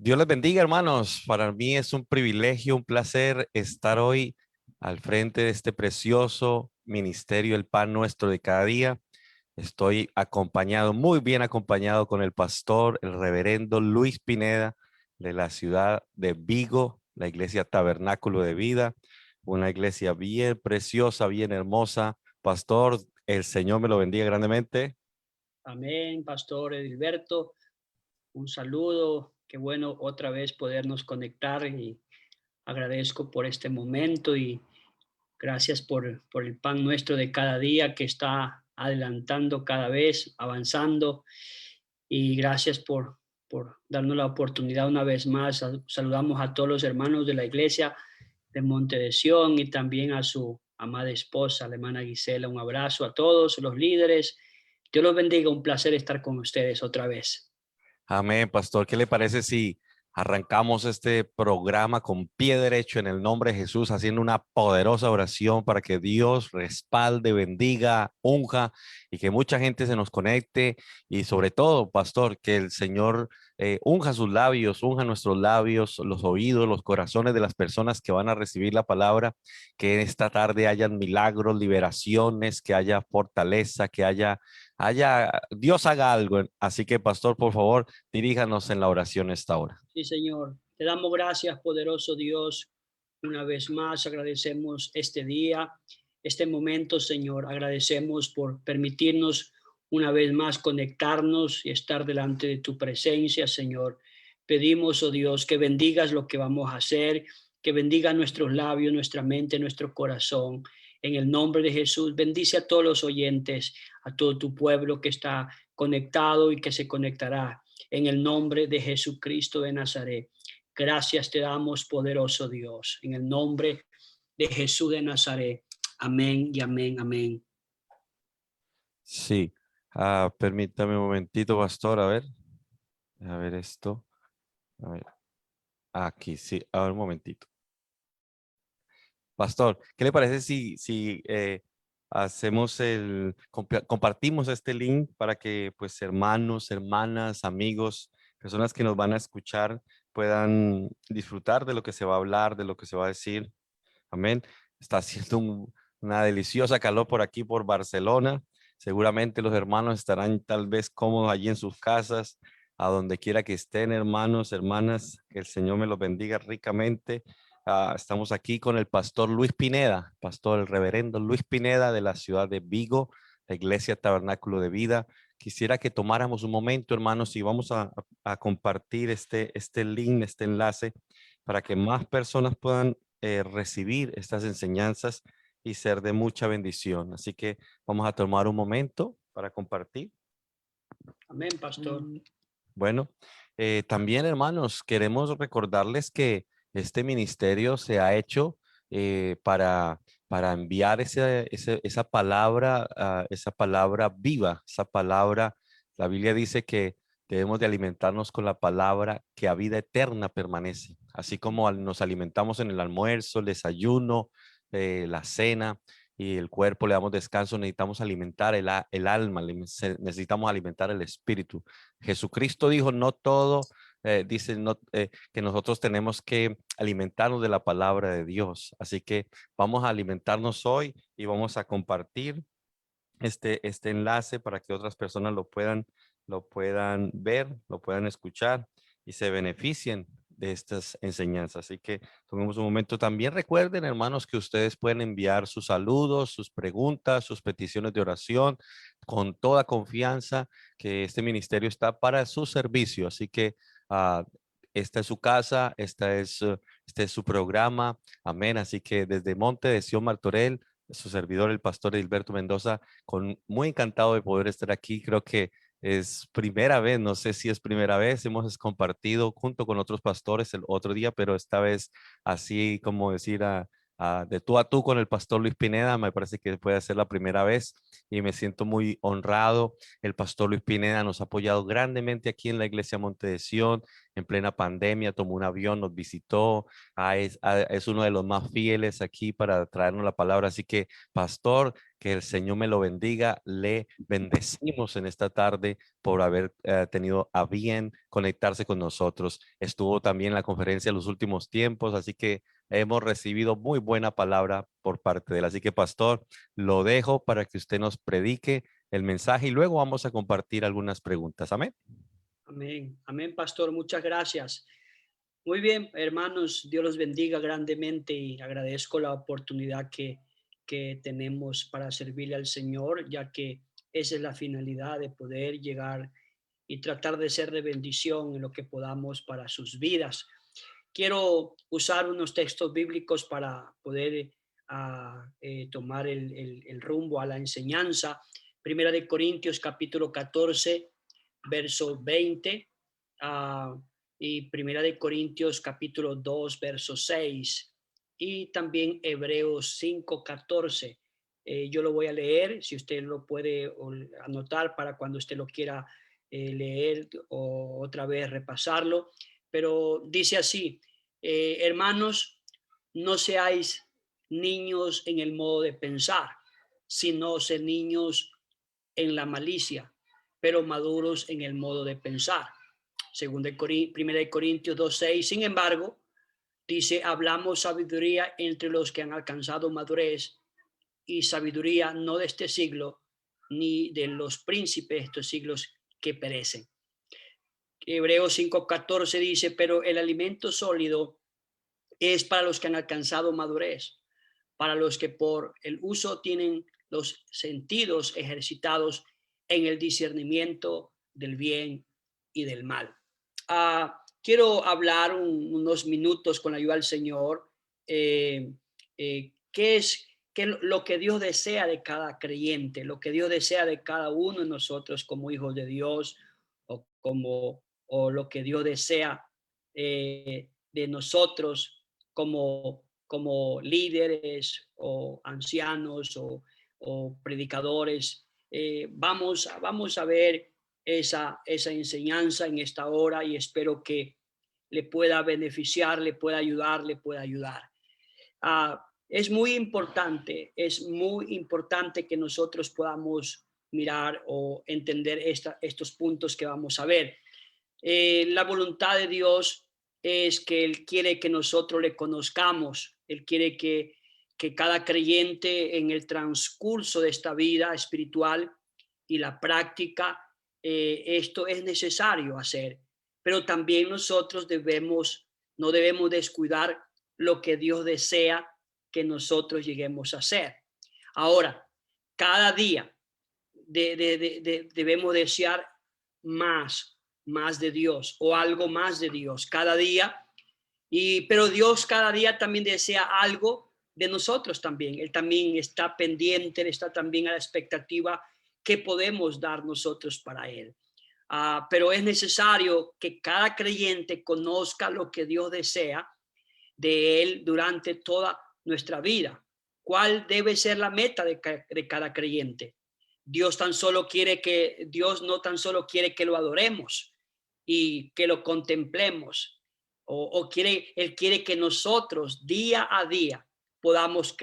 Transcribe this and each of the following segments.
Dios les bendiga, hermanos. Para mí es un privilegio, un placer estar hoy al frente de este precioso ministerio, el pan nuestro de cada día. Estoy acompañado, muy bien acompañado con el pastor, el reverendo Luis Pineda de la ciudad de Vigo, la iglesia Tabernáculo de Vida, una iglesia bien preciosa, bien hermosa. Pastor, el Señor me lo bendiga grandemente. Amén, Pastor Edilberto. Un saludo. Qué bueno otra vez podernos conectar y agradezco por este momento y gracias por el pan nuestro de cada día que está adelantando cada vez, avanzando. Y gracias por darnos la oportunidad una vez más. Saludamos a todos los hermanos de la iglesia de Monte de Sión y también a su amada esposa, la hermana Gisela. Un abrazo a todos los líderes. Dios los bendiga. Un placer estar con ustedes otra vez. Amén, pastor. ¿Qué le parece si arrancamos este programa con pie derecho en el nombre de Jesús, haciendo una poderosa oración para que Dios respalde, bendiga, unja y que mucha gente se nos conecte y sobre todo, pastor, que el Señor unja sus labios, unja nuestros labios, los oídos, los corazones de las personas que van a recibir la palabra, que esta tarde hayan milagros, liberaciones, que haya fortaleza, que Dios haga algo. Así que, pastor, por favor, diríjanos en la oración esta hora. Sí, Señor. Te damos gracias, poderoso Dios. Una vez más agradecemos este día, este momento, Señor. Agradecemos por permitirnos una vez más conectarnos y estar delante de tu presencia, Señor. Pedimos, oh Dios, que bendigas lo que vamos a hacer, que bendiga nuestros labios, nuestra mente, nuestro corazón. En el nombre de Jesús, bendice a todos los oyentes, a todo tu pueblo que está conectado y que se conectará en el nombre de Jesucristo de Nazaret. Gracias te damos, poderoso Dios, en el nombre de Jesús de Nazaret. Amén y amén, amén. Sí, permítame un momentito, pastor, a ver esto. A ver, aquí, sí, a ver un momentito. Pastor, ¿qué le parece si hacemos compartimos este link para que pues hermanos, hermanas, amigos, personas que nos van a escuchar puedan disfrutar de lo que se va a hablar, de lo que se va a decir? Amén. Está haciendo una deliciosa calor por aquí, por Barcelona. Seguramente los hermanos estarán tal vez cómodos allí en sus casas, a donde quiera que estén, hermanos, hermanas. Que el Señor me los bendiga ricamente. Estamos aquí con el pastor Luis Pineda, pastor, el reverendo Luis Pineda de la ciudad de Vigo, la Iglesia Tabernáculo de Vida. Quisiera que tomáramos un momento, hermanos, y vamos a compartir este link, este enlace, para que más personas puedan recibir estas enseñanzas y ser de mucha bendición. Así que vamos a tomar un momento para compartir. Amén, pastor. Bueno, también hermanos, queremos recordarles que este ministerio se ha hecho para enviar esa palabra viva, esa palabra. La Biblia dice que debemos de alimentarnos con la palabra que a vida eterna permanece. Así como nos alimentamos en el almuerzo, el desayuno, la cena y el cuerpo le damos descanso, necesitamos alimentar el alma, necesitamos alimentar el espíritu. Jesucristo dijo, no todo, dice no, que nosotros tenemos que alimentarnos de la palabra de Dios. Así que vamos a alimentarnos hoy y vamos a compartir este enlace para que otras personas lo puedan ver, lo puedan escuchar y se beneficien de estas enseñanzas. Así que tomemos un momento. También recuerden, hermanos, que ustedes pueden enviar sus saludos, sus preguntas, sus peticiones de oración con toda confianza, que este ministerio está para su servicio. Así que esta es su casa, este es su programa. Amén. Así que desde Monte de Sion Martorell, su servidor, el pastor Edilberto Mendoza, muy encantado de poder estar aquí. Creo que es primera vez, no sé si es primera vez, hemos compartido junto con otros pastores el otro día, pero esta vez así como decir de tú a tú con el pastor Luis Pineda, me parece que puede ser la primera vez y me siento muy honrado. El pastor Luis Pineda nos ha apoyado grandemente aquí en la iglesia Monte de Sion, en plena pandemia, tomó un avión, nos visitó, es uno de los más fieles aquí para traernos la palabra. Así que, pastor, Que el Señor me lo bendiga. Le bendecimos en esta tarde por haber tenido a bien conectarse con nosotros. Estuvo también en la conferencia en los últimos tiempos, así que hemos recibido muy buena palabra por parte de él. Así que, pastor, lo dejo para que usted nos predique el mensaje y luego vamos a compartir algunas preguntas. Amén. Amén. Amén, pastor. Muchas gracias. Muy bien, hermanos, Dios los bendiga grandemente y agradezco la oportunidad que tenemos para servirle al Señor, ya que esa es la finalidad de poder llegar y tratar de ser de bendición en lo que podamos para sus vidas. Quiero usar unos textos bíblicos para poder tomar el rumbo a la enseñanza. Primera de Corintios capítulo 14, verso 20. Y Primera de Corintios capítulo 2, verso 6, y también Hebreos 5, 14. Yo lo voy a leer, si usted lo puede anotar para cuando usted lo quiera leer o otra vez repasarlo, pero dice así, hermanos, no seáis niños en el modo de pensar, sino sed niños en la malicia, pero maduros en el modo de pensar. Según Primera de Corintios 2:6. Sin embargo, dice, hablamos sabiduría entre los que han alcanzado madurez, y sabiduría no de este siglo, ni de los príncipes de estos siglos que perecen. Hebreos 5:14 dice, pero el alimento sólido es para los que han alcanzado madurez, para los que por el uso tienen los sentidos ejercitados en el discernimiento del bien y del mal. Quiero hablar unos minutos con la ayuda del Señor. ¿Qué es lo que Dios desea de cada creyente, lo que Dios desea de cada uno de nosotros como hijos de Dios, o lo que Dios desea de nosotros como líderes o ancianos o predicadores? Vamos a ver esa enseñanza en esta hora y espero que le pueda beneficiar, le pueda ayudar, le pueda ayudar. Es muy importante que nosotros podamos mirar o entender estos puntos que vamos a ver. La voluntad de Dios es que Él quiere que nosotros le conozcamos. Él quiere que cada creyente en el transcurso de esta vida espiritual y la práctica, esto es necesario hacer. Pero también nosotros no debemos descuidar lo que Dios desea que nosotros lleguemos a hacer. Ahora, cada día debemos desear más de Dios o algo más de Dios cada día. Pero Dios cada día también desea algo de nosotros también. Él también está pendiente, Él está también a la expectativa que podemos dar nosotros para Él. Pero es necesario que cada creyente conozca lo que Dios desea de Él durante toda nuestra vida. ¿Cuál debe ser la meta de cada creyente? Dios no tan solo quiere que lo adoremos y que lo contemplemos, Él quiere que nosotros día a día podamos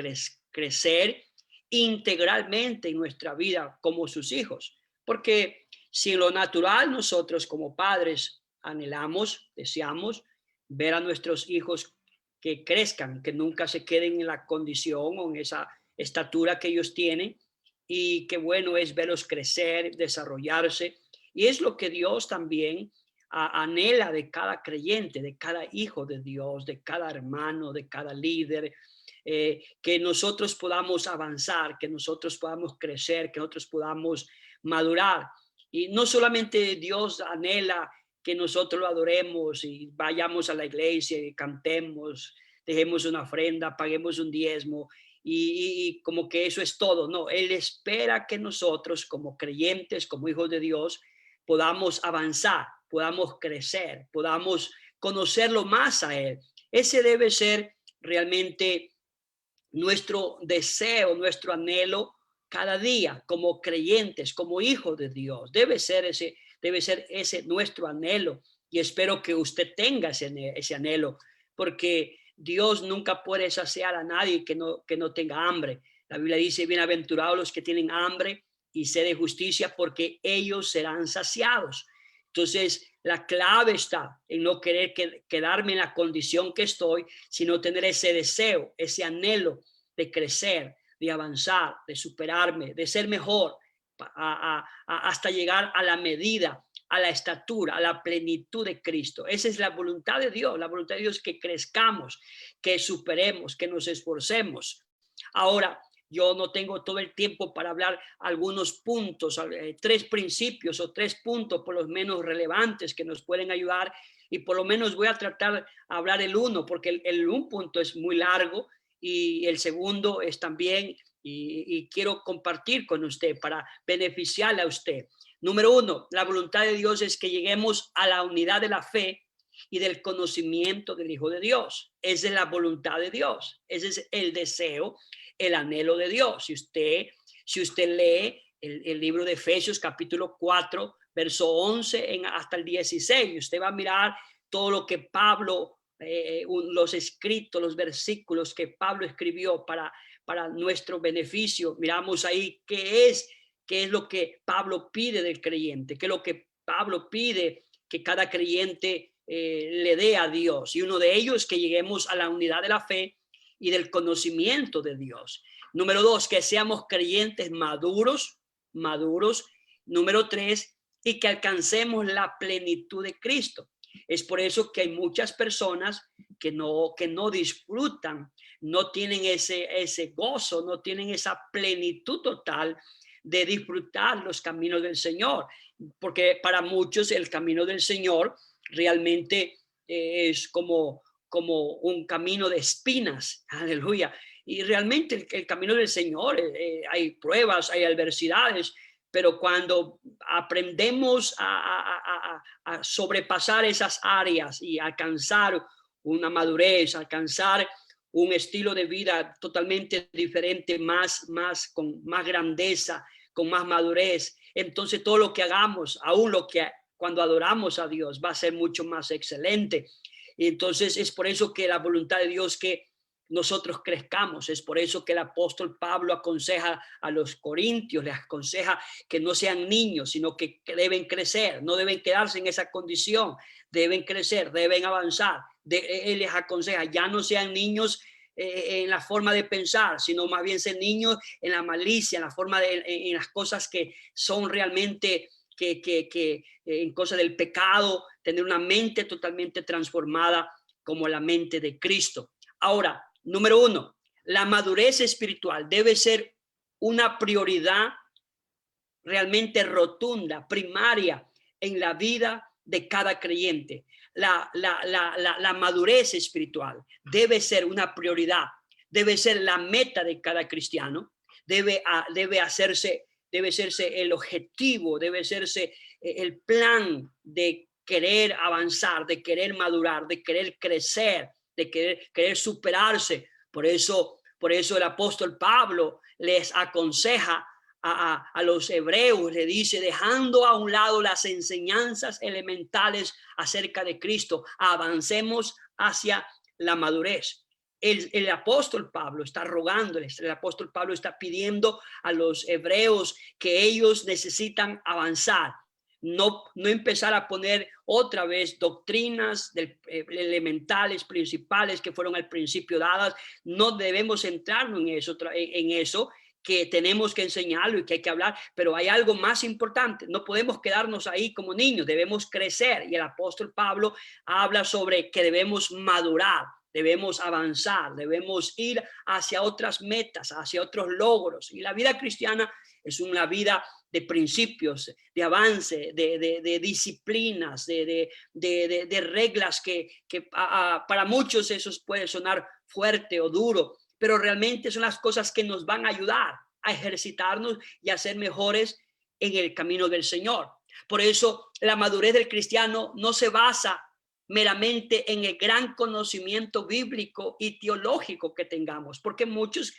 crecer integralmente en nuestra vida como sus hijos. Porque si en lo natural nosotros como padres anhelamos, deseamos ver a nuestros hijos que crezcan, que nunca se queden en la condición o en esa estatura que ellos tienen, y qué bueno es verlos crecer, desarrollarse. Y es lo que Dios también anhela de cada creyente, de cada hijo de Dios, de cada hermano, de cada líder, que nosotros podamos avanzar, que nosotros podamos crecer, que nosotros podamos madurar. Y no solamente Dios anhela que nosotros lo adoremos y vayamos a la iglesia y cantemos, dejemos una ofrenda, paguemos un diezmo y como que eso es todo. No, Él espera que nosotros como creyentes, como hijos de Dios, podamos avanzar, podamos crecer, podamos conocerlo más a Él. Ese debe ser realmente nuestro deseo, nuestro anhelo cada día como creyentes, como hijos de Dios. Debe ser ese nuestro anhelo, y espero que usted tenga ese anhelo, porque Dios nunca puede saciar a nadie que no tenga hambre. La Biblia dice, bienaventurados los que tienen hambre y sed de justicia, porque ellos serán saciados. Entonces, la clave está en no querer quedarme en la condición que estoy, sino tener ese deseo, ese anhelo de crecer, de avanzar, de superarme, de ser mejor, hasta llegar a la medida, a la estatura, a la plenitud de Cristo. Esa es la voluntad de Dios. La voluntad de Dios es que crezcamos, que superemos, que nos esforcemos. Ahora, yo no tengo todo el tiempo para hablar algunos puntos, 3 principios o 3 puntos por lo menos relevantes que nos pueden ayudar, y por lo menos voy a tratar de hablar el uno, porque un punto es muy largo y el segundo es también, y quiero compartir con usted para beneficiarle a usted. Número 1, la voluntad de Dios es que lleguemos a la unidad de la fe y del conocimiento del Hijo de Dios. Esa es la voluntad de Dios. Ese es el deseo, el anhelo de Dios. Si usted lee el libro de Efesios capítulo 4, verso 11 hasta el 16, usted va a mirar todo lo que Pablo, los escritos, los versículos que Pablo escribió para nuestro beneficio. Miramos ahí qué es lo que Pablo pide del creyente, qué es lo que Pablo pide que cada creyente le dé a Dios. Y uno de ellos es que lleguemos a la unidad de la fe y del conocimiento de Dios. Número 2, que seamos creyentes maduros. Número 3, y que alcancemos la plenitud de Cristo. Es por eso que hay muchas personas que no disfrutan, no tienen ese gozo, no tienen esa plenitud total de disfrutar los caminos del Señor, porque para muchos el camino del Señor realmente es como un camino de espinas, aleluya. Y realmente el camino del Señor, hay pruebas, hay adversidades, pero cuando aprendemos a sobrepasar esas áreas y alcanzar una madurez, alcanzar un estilo de vida totalmente diferente, con más grandeza, con más madurez, entonces todo lo que hagamos, aún lo que cuando adoramos a Dios, va a ser mucho más excelente. Y entonces es por eso que la voluntad de Dios que nosotros crezcamos. Es por eso que el apóstol Pablo aconseja a los corintios, les aconseja que no sean niños, sino que deben crecer, no deben quedarse en esa condición, deben crecer, deben avanzar. Él les aconseja, ya no sean niños en la forma de pensar, sino más bien ser niños en la malicia, en la forma en las cosas que son realmente en cosas del pecado, tener una mente totalmente transformada como la mente de Cristo. Ahora, número 1, la madurez espiritual debe ser una prioridad realmente rotunda, primaria en la vida de cada creyente. La madurez espiritual debe ser una prioridad, debe ser la meta de cada cristiano, debe hacerse el objetivo, debe serse el plan de querer avanzar, de querer madurar, de querer crecer, de querer superarse. Por eso el apóstol Pablo les aconseja a los hebreos, le dice, dejando a un lado las enseñanzas elementales acerca de Cristo, avancemos hacia la madurez. El apóstol Pablo está rogándoles, el apóstol Pablo está pidiendo a los hebreos que ellos necesitan avanzar, no empezar a poner otra vez doctrinas elementales, principales que fueron al principio dadas. No debemos centrarnos en eso, que tenemos que enseñarlo y que hay que hablar, pero hay algo más importante. No podemos quedarnos ahí como niños, debemos crecer. Y el apóstol Pablo habla sobre que debemos madurar, debemos avanzar, debemos ir hacia otras metas, hacia otros logros. Y la vida cristiana es una vida de principios, de avance, de disciplinas, de reglas que para muchos eso puede sonar fuerte o duro, pero realmente son las cosas que nos van a ayudar a ejercitarnos y a ser mejores en el camino del Señor. Por eso la madurez del cristiano no se basa meramente en el gran conocimiento bíblico y teológico que tengamos, porque muchos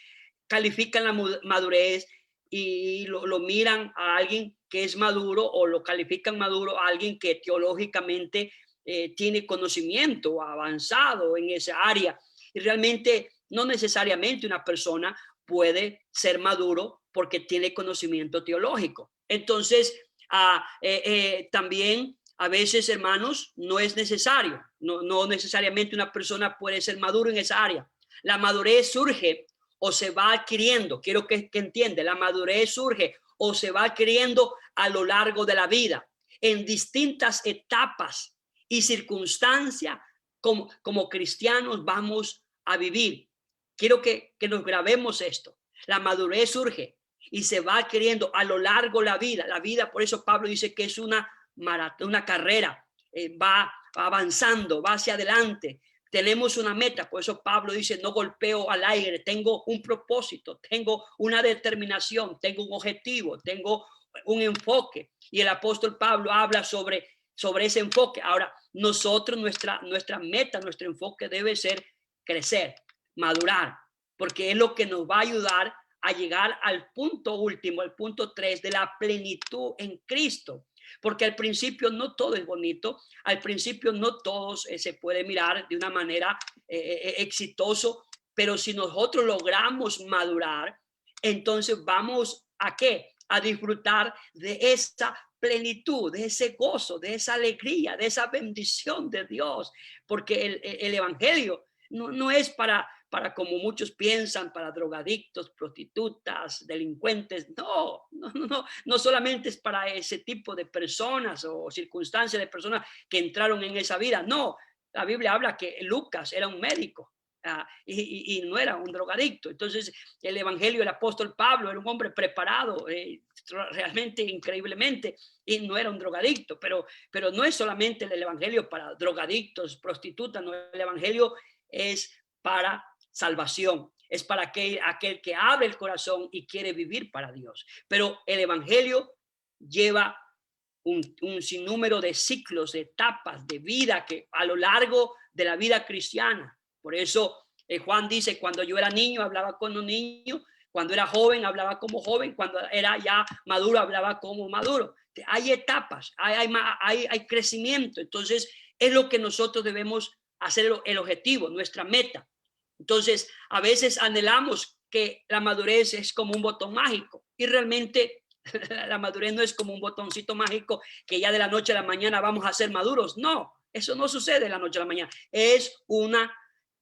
califican la madurez y lo miran a alguien que es maduro, o lo califican maduro a alguien que teológicamente tiene conocimiento avanzado en esa área. Y realmente no necesariamente una persona puede ser maduro porque tiene conocimiento teológico. Entonces, también a veces, hermanos, no es necesario, no necesariamente una persona puede ser maduro en esa área. La madurez surge o se va adquiriendo, quiero que entiende, la madurez surge o se va adquiriendo a lo largo de la vida, en distintas etapas y circunstancias como cristianos vamos a vivir. Quiero que nos grabemos esto. La madurez surge y se va adquiriendo a lo largo de la vida. La vida, por eso Pablo dice que es una maratón, una carrera, va avanzando, va hacia adelante. Tenemos una meta, por eso Pablo dice, no golpeo al aire, tengo un propósito, tengo una determinación, tengo un objetivo, tengo un enfoque. Y el apóstol Pablo habla sobre ese enfoque. Ahora, nosotros, nuestra meta, nuestro enfoque debe ser crecer, madurar, porque es lo que nos va a ayudar a llegar al punto último, el punto 3 de la plenitud en Cristo. Porque al principio no todo es bonito, al principio no todos se puede mirar de una manera exitoso, pero si nosotros logramos madurar, entonces vamos ¿a qué? A disfrutar de esa plenitud, de ese gozo, de esa alegría, de esa bendición de Dios, porque el evangelio no es para como muchos piensan, para drogadictos, prostitutas, delincuentes. No solamente es para ese tipo de personas o circunstancias de personas que entraron en esa vida. No, la Biblia habla que Lucas era un médico. Y no era un drogadicto. Entonces el evangelio, el apóstol Pablo era un hombre preparado realmente increíblemente y no era un drogadicto, pero no es solamente el evangelio para drogadictos, prostitutas, no, el evangelio es para salvación, es para aquel que abre el corazón y quiere vivir para Dios. Pero el evangelio lleva un sinnúmero de ciclos, de etapas de vida que a lo largo de la vida cristiana. Por eso Juan dice, cuando yo era niño hablaba como niño, cuando era joven hablaba como joven, cuando era ya maduro hablaba como maduro. Hay etapas, hay crecimiento. Entonces es lo que nosotros debemos hacer, el objetivo, nuestra meta. Entonces a veces anhelamos que la madurez es como un botón mágico y realmente la madurez no es como un botoncito mágico que ya de la noche a la mañana vamos a ser maduros. No, eso no sucede de la noche a la mañana. Es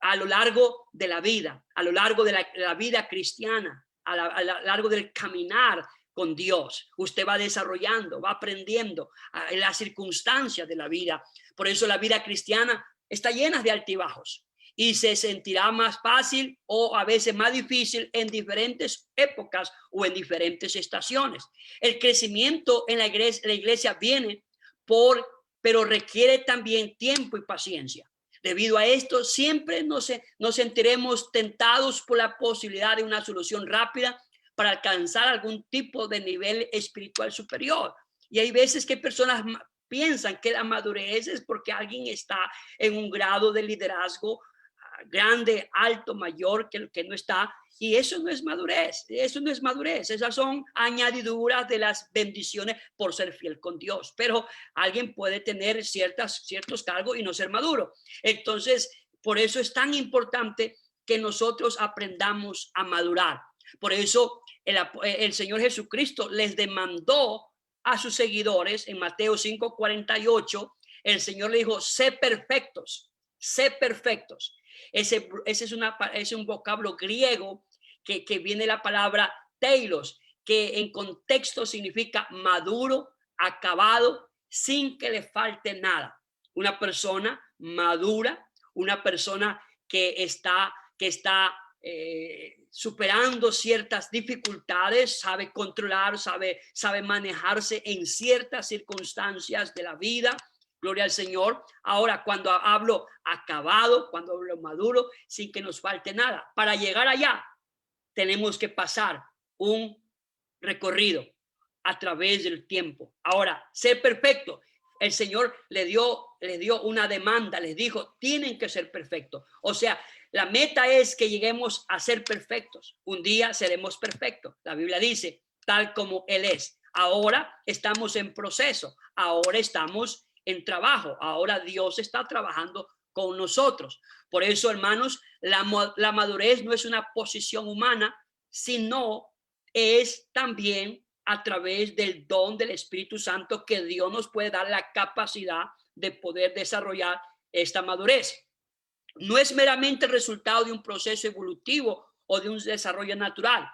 a lo largo de la vida, a lo largo de la vida cristiana, a lo largo del caminar con Dios. Usted va desarrollando, va aprendiendo en las circunstancias de la vida. Por eso la vida cristiana está llena de altibajos y se sentirá más fácil o a veces más difícil en diferentes épocas o en diferentes estaciones. El crecimiento en la iglesia viene pero requiere también tiempo y paciencia. Debido a esto, siempre nos sentiremos tentados por la posibilidad de una solución rápida para alcanzar algún tipo de nivel espiritual superior. Y hay veces que personas piensan que la madurez es porque alguien está en un grado de liderazgo grande, alto, mayor que el que no está, y eso no es madurez, esas son añadiduras de las bendiciones por ser fiel con Dios, pero alguien puede tener ciertos cargos y no ser maduro. Entonces, por eso es tan importante que nosotros aprendamos a madurar. Por eso el Señor Jesucristo les demandó a sus seguidores en Mateo 5:48, el Señor le dijo, sé perfectos. Ese es un vocablo griego que viene la palabra teilos, que en contexto significa maduro, acabado, sin que le falte nada. Una persona madura, una persona que está superando ciertas dificultades, sabe controlar, sabe manejarse en ciertas circunstancias de la vida. Gloria al Señor. Ahora, cuando hablo acabado, cuando hablo maduro, sin que nos falte nada. Para llegar allá, tenemos que pasar un recorrido a través del tiempo. Ahora, ser perfecto. El Señor le dio una demanda, les dijo, tienen que ser perfectos. O sea, la meta es que lleguemos a ser perfectos. Un día seremos perfectos. La Biblia dice, tal como Él es. Ahora estamos en proceso. Ahora estamos en trabajo. Ahora Dios está trabajando con nosotros. Por eso, hermanos, la madurez no es una posición humana, sino es también a través del don del Espíritu Santo que Dios nos puede dar la capacidad de poder desarrollar esta madurez. No es meramente el resultado de un proceso evolutivo o de un desarrollo natural,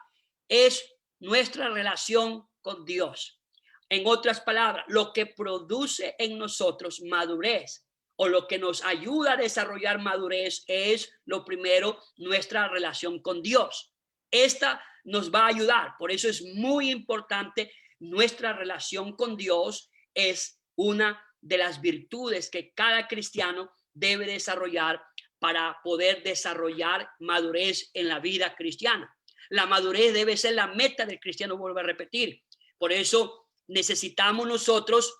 es nuestra relación con Dios. En otras palabras, lo que produce en nosotros madurez o lo que nos ayuda a desarrollar madurez es, lo primero, nuestra relación con Dios. Esta nos va a ayudar, por eso es muy importante. Nuestra relación con Dios es una de las virtudes que cada cristiano debe desarrollar para poder desarrollar madurez en la vida cristiana. La madurez debe ser la meta del cristiano, vuelvo a repetir. Por eso necesitamos nosotros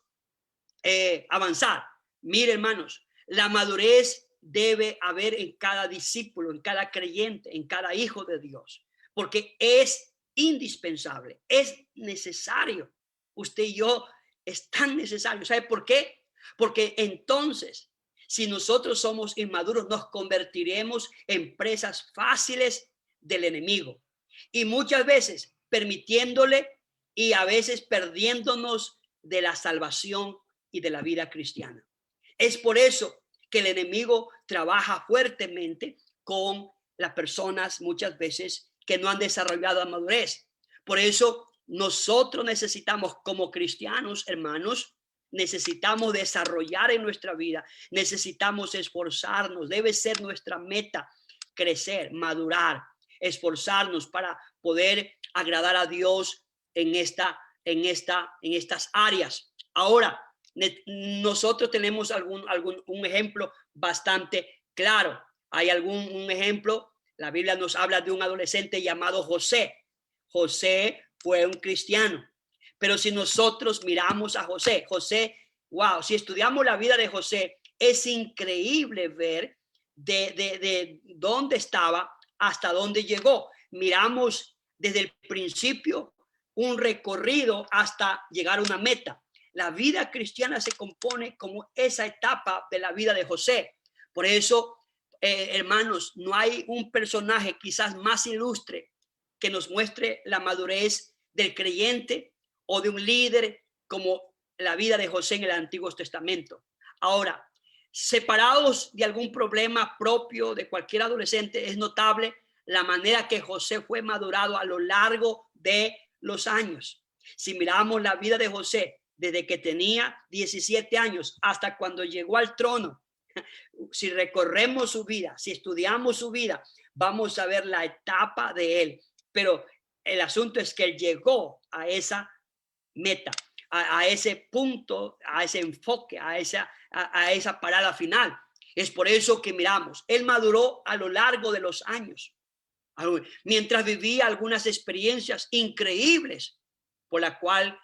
avanzar. Mire, hermanos, la madurez debe haber en cada discípulo, en cada creyente, en cada hijo de Dios, porque es indispensable, es necesario. Usted y yo es tan necesario. ¿Sabe por qué? Porque entonces, si nosotros somos inmaduros, nos convertiremos en presas fáciles del enemigo y muchas veces permitiéndole y a veces perdiéndonos de la salvación y de la vida cristiana. Es por eso que el enemigo trabaja fuertemente con las personas muchas veces que no han desarrollado la madurez. Por eso nosotros necesitamos como cristianos, hermanos, necesitamos desarrollar en nuestra vida, necesitamos esforzarnos, debe ser nuestra meta crecer, madurar, esforzarnos para poder agradar a Dios en estas áreas. Ahora, nosotros tenemos un ejemplo bastante claro. Hay un ejemplo, la Biblia nos habla de un adolescente llamado José. José fue un cristiano. Pero si nosotros miramos a José, wow, si estudiamos la vida de José, es increíble ver de dónde estaba hasta dónde llegó. Miramos desde el principio un recorrido hasta llegar a una meta. La vida cristiana se compone como esa etapa de la vida de José. Por eso, hermanos, no hay un personaje quizás más ilustre que nos muestre la madurez del creyente o de un líder como la vida de José en el Antiguo Testamento. Ahora, separados de algún problema propio de cualquier adolescente, es notable la manera que José fue madurado a lo largo de los años. Si miramos la vida de José desde que tenía 17 años hasta cuando llegó al trono, si recorremos su vida, si estudiamos su vida, vamos a ver la etapa de él. Pero el asunto es que él llegó a esa meta, a ese punto, a ese enfoque, a esa parada final. Es por eso que miramos, él maduró a lo largo de los años, mientras vivía algunas experiencias increíbles por las cuales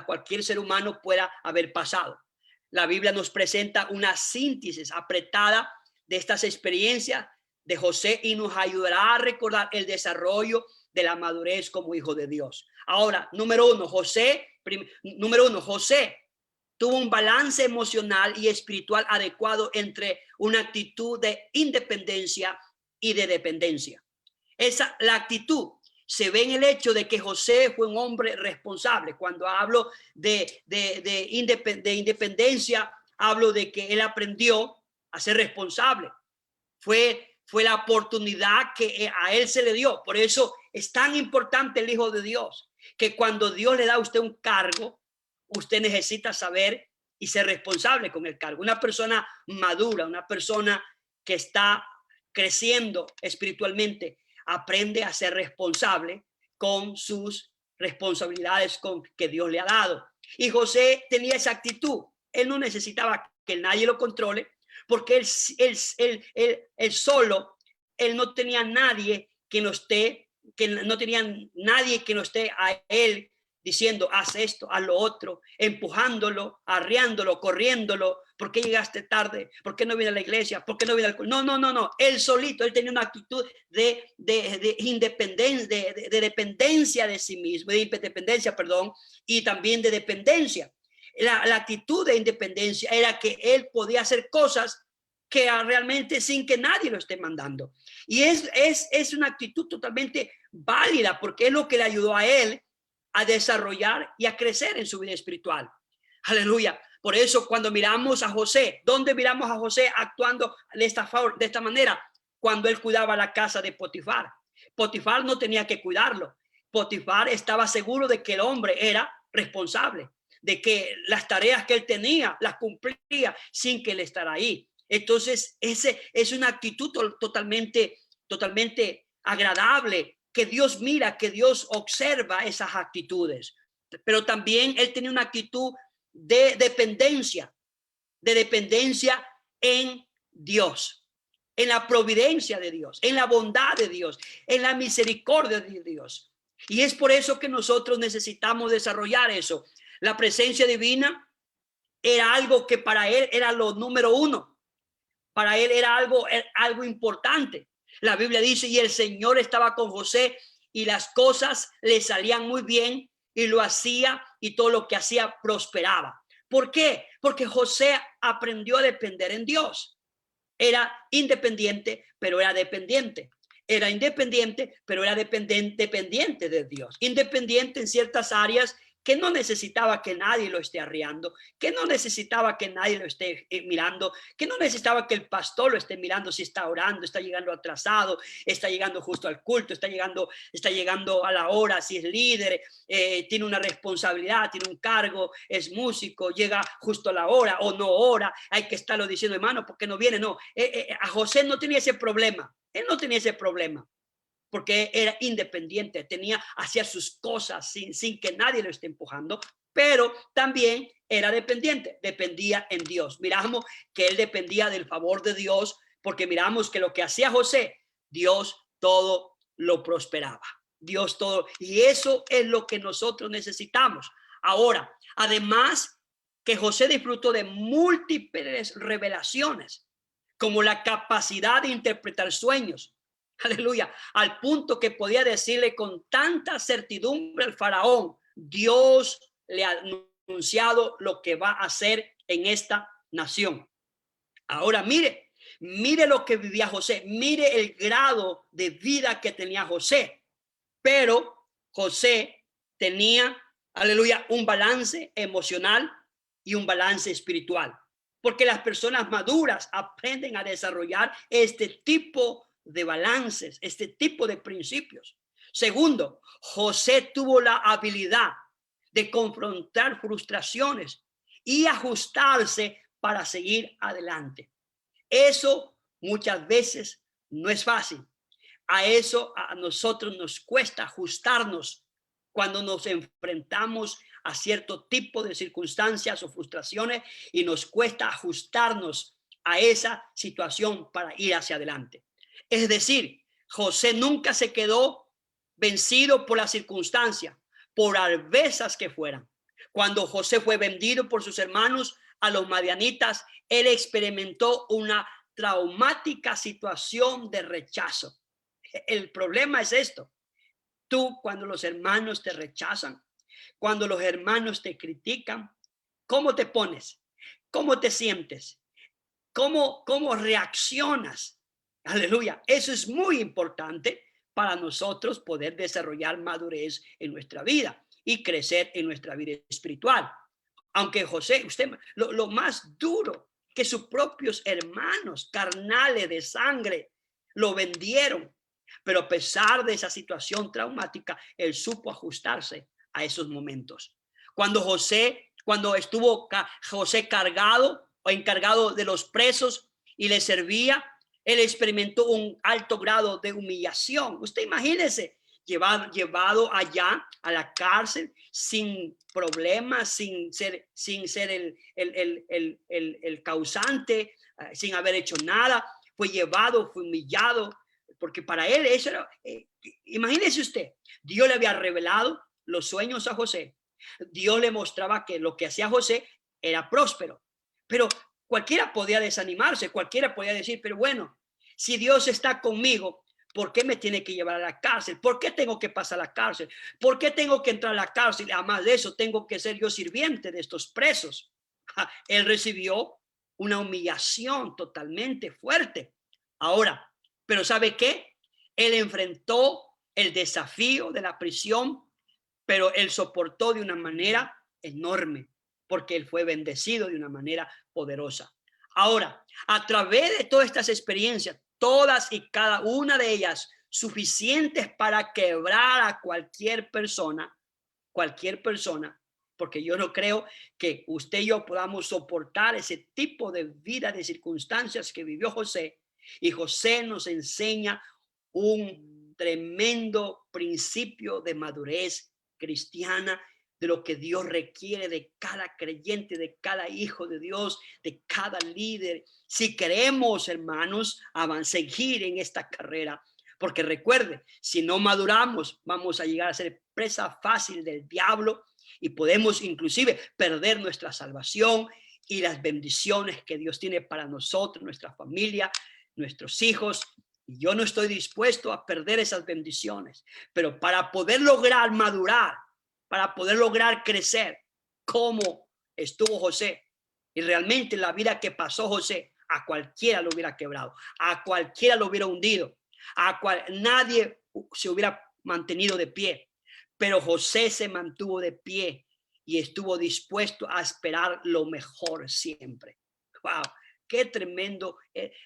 cualquier ser humano pueda haber pasado. La Biblia nos presenta una síntesis apretada de estas experiencias de José y nos ayudará a recordar el desarrollo de la madurez como hijo de Dios. Ahora, número uno, José tuvo un balance emocional y espiritual adecuado entre una actitud de independencia y de dependencia. La actitud se ve en el hecho de que José fue un hombre responsable. Cuando hablo de independencia, hablo de que él aprendió a ser responsable. Fue la oportunidad que a él se le dio. Por eso es tan importante el Hijo de Dios, que cuando Dios le da a usted un cargo, usted necesita saber y ser responsable con el cargo. Una persona madura, una persona que está creciendo espiritualmente, aprende a ser responsable con sus responsabilidades que Dios le ha dado. Y José tenía esa actitud. Él no necesitaba que nadie lo controle, porque él solo, él no tenía nadie que no esté a él diciendo, haz esto, haz lo otro, empujándolo, arreándolo, corriéndolo. ¿Por qué llegaste tarde? ¿Por qué no vine a la iglesia? ¿Por qué no vine al... No. Él solito, él tenía una actitud de independencia, de dependencia de sí mismo, de independencia, perdón, y también de dependencia. La actitud de independencia era que él podía hacer cosas que realmente sin que nadie lo esté mandando. Y es una actitud totalmente válida, porque es lo que le ayudó a él a desarrollar y a crecer en su vida espiritual. Aleluya. Por eso cuando miramos a José, ¿dónde miramos a José actuando de esta manera? Cuando él cuidaba la casa de Potifar. Potifar no tenía que cuidarlo. Potifar estaba seguro de que el hombre era responsable, de que las tareas que él tenía las cumplía sin que él estar ahí. Entonces, ese es una actitud totalmente agradable, que Dios mira, que Dios observa esas actitudes. Pero también él tenía una actitud de dependencia en Dios, en la providencia de Dios, en la bondad de Dios, en la misericordia de Dios. Y es por eso que nosotros necesitamos desarrollar eso. La presencia divina era algo que para él era lo número uno. Para él era algo importante. La Biblia dice, y el Señor estaba con José y las cosas le salían muy bien y lo hacía y todo lo que hacía prosperaba. ¿Por qué? Porque José aprendió a depender en Dios. Era independiente, pero era dependiente. Era independiente, pero era dependiente de Dios. Independiente en ciertas áreas, que no necesitaba que nadie lo esté arriando, que no necesitaba que nadie lo esté mirando, que no necesitaba que el pastor lo esté mirando si está orando, está llegando atrasado, está llegando justo al culto, está llegando a la hora, si es líder, tiene una responsabilidad, tiene un cargo, es músico, llega justo a la hora o no ora, hay que estarlo diciendo, hermano, ¿por qué no viene? No, a José no tenía ese problema, él no tenía ese problema, porque era independiente, hacía sus cosas sin que nadie lo esté empujando, pero también era dependiente, dependía en Dios. Miramos que él dependía del favor de Dios, porque miramos que lo que hacía José, Dios todo lo prosperaba. Dios todo, y eso es lo que nosotros necesitamos. Ahora, además que José disfrutó de múltiples revelaciones, como la capacidad de interpretar sueños. Aleluya, al punto que podía decirle con tanta certidumbre al faraón, Dios le ha anunciado lo que va a hacer en esta nación. Ahora mire lo que vivía José, mire el grado de vida que tenía José. Pero José tenía, aleluya, un balance emocional y un balance espiritual. Porque las personas maduras aprenden a desarrollar este tipo de balances, este tipo de principios. Segundo, José tuvo la habilidad de confrontar frustraciones y ajustarse para seguir adelante. Eso muchas veces no es fácil. A nosotros nos cuesta ajustarnos cuando nos enfrentamos a cierto tipo de circunstancias o frustraciones, y nos cuesta ajustarnos a esa situación para ir hacia adelante. Es decir, José nunca se quedó vencido por la circunstancia, por adversas que fueran. Cuando José fue vendido por sus hermanos a los madianitas, él experimentó una traumática situación de rechazo. El problema es esto. Tú, cuando los hermanos te rechazan, cuando los hermanos te critican, ¿cómo te pones? ¿Cómo te sientes? ¿Cómo reaccionas? Aleluya. Eso es muy importante para nosotros poder desarrollar madurez en nuestra vida y crecer en nuestra vida espiritual. Aunque José, lo más duro, que sus propios hermanos carnales de sangre lo vendieron, pero a pesar de esa situación traumática, él supo ajustarse a esos momentos. Cuando estuvo José cargado o encargado de los presos y le servía, él experimentó un alto grado de humillación. Usted imagínese, llevado allá a la cárcel sin problemas, sin ser el causante, sin haber hecho nada. Fue llevado, fue humillado, porque para él eso era, imagínese usted, Dios le había revelado los sueños a José. Dios le mostraba que lo que hacía José era próspero, pero cualquiera podía desanimarse, cualquiera podía decir, pero bueno, si Dios está conmigo, ¿por qué me tiene que llevar a la cárcel? ¿Por qué tengo que pasar a la cárcel? ¿Por qué tengo que entrar a la cárcel? Además de eso, tengo que ser yo sirviente de estos presos. Él recibió una humillación totalmente fuerte. Ahora, pero ¿sabe qué? Él enfrentó el desafío de la prisión, pero él soportó de una manera enorme, porque él fue bendecido de una manera poderosa. Ahora, a través de todas estas experiencias, todas y cada una de ellas suficientes para quebrar a cualquier persona, porque yo no creo que usted y yo podamos soportar ese tipo de vida, de circunstancias que vivió José. Y José nos enseña un tremendo principio de madurez cristiana, de lo que Dios requiere de cada creyente, de cada hijo de Dios, de cada líder. Si queremos, hermanos, seguir en esta carrera, porque recuerde, si no maduramos, vamos a llegar a ser presa fácil del diablo y podemos inclusive perder nuestra salvación y las bendiciones que Dios tiene para nosotros, nuestra familia, nuestros hijos. Y yo no estoy dispuesto a perder esas bendiciones, pero para poder lograr madurar, para poder lograr crecer, como estuvo José, y realmente la vida que pasó José, a cualquiera lo hubiera quebrado, a cualquiera lo hubiera hundido, nadie se hubiera mantenido de pie, pero José se mantuvo de pie y estuvo dispuesto a esperar lo mejor siempre. Wow, qué tremendo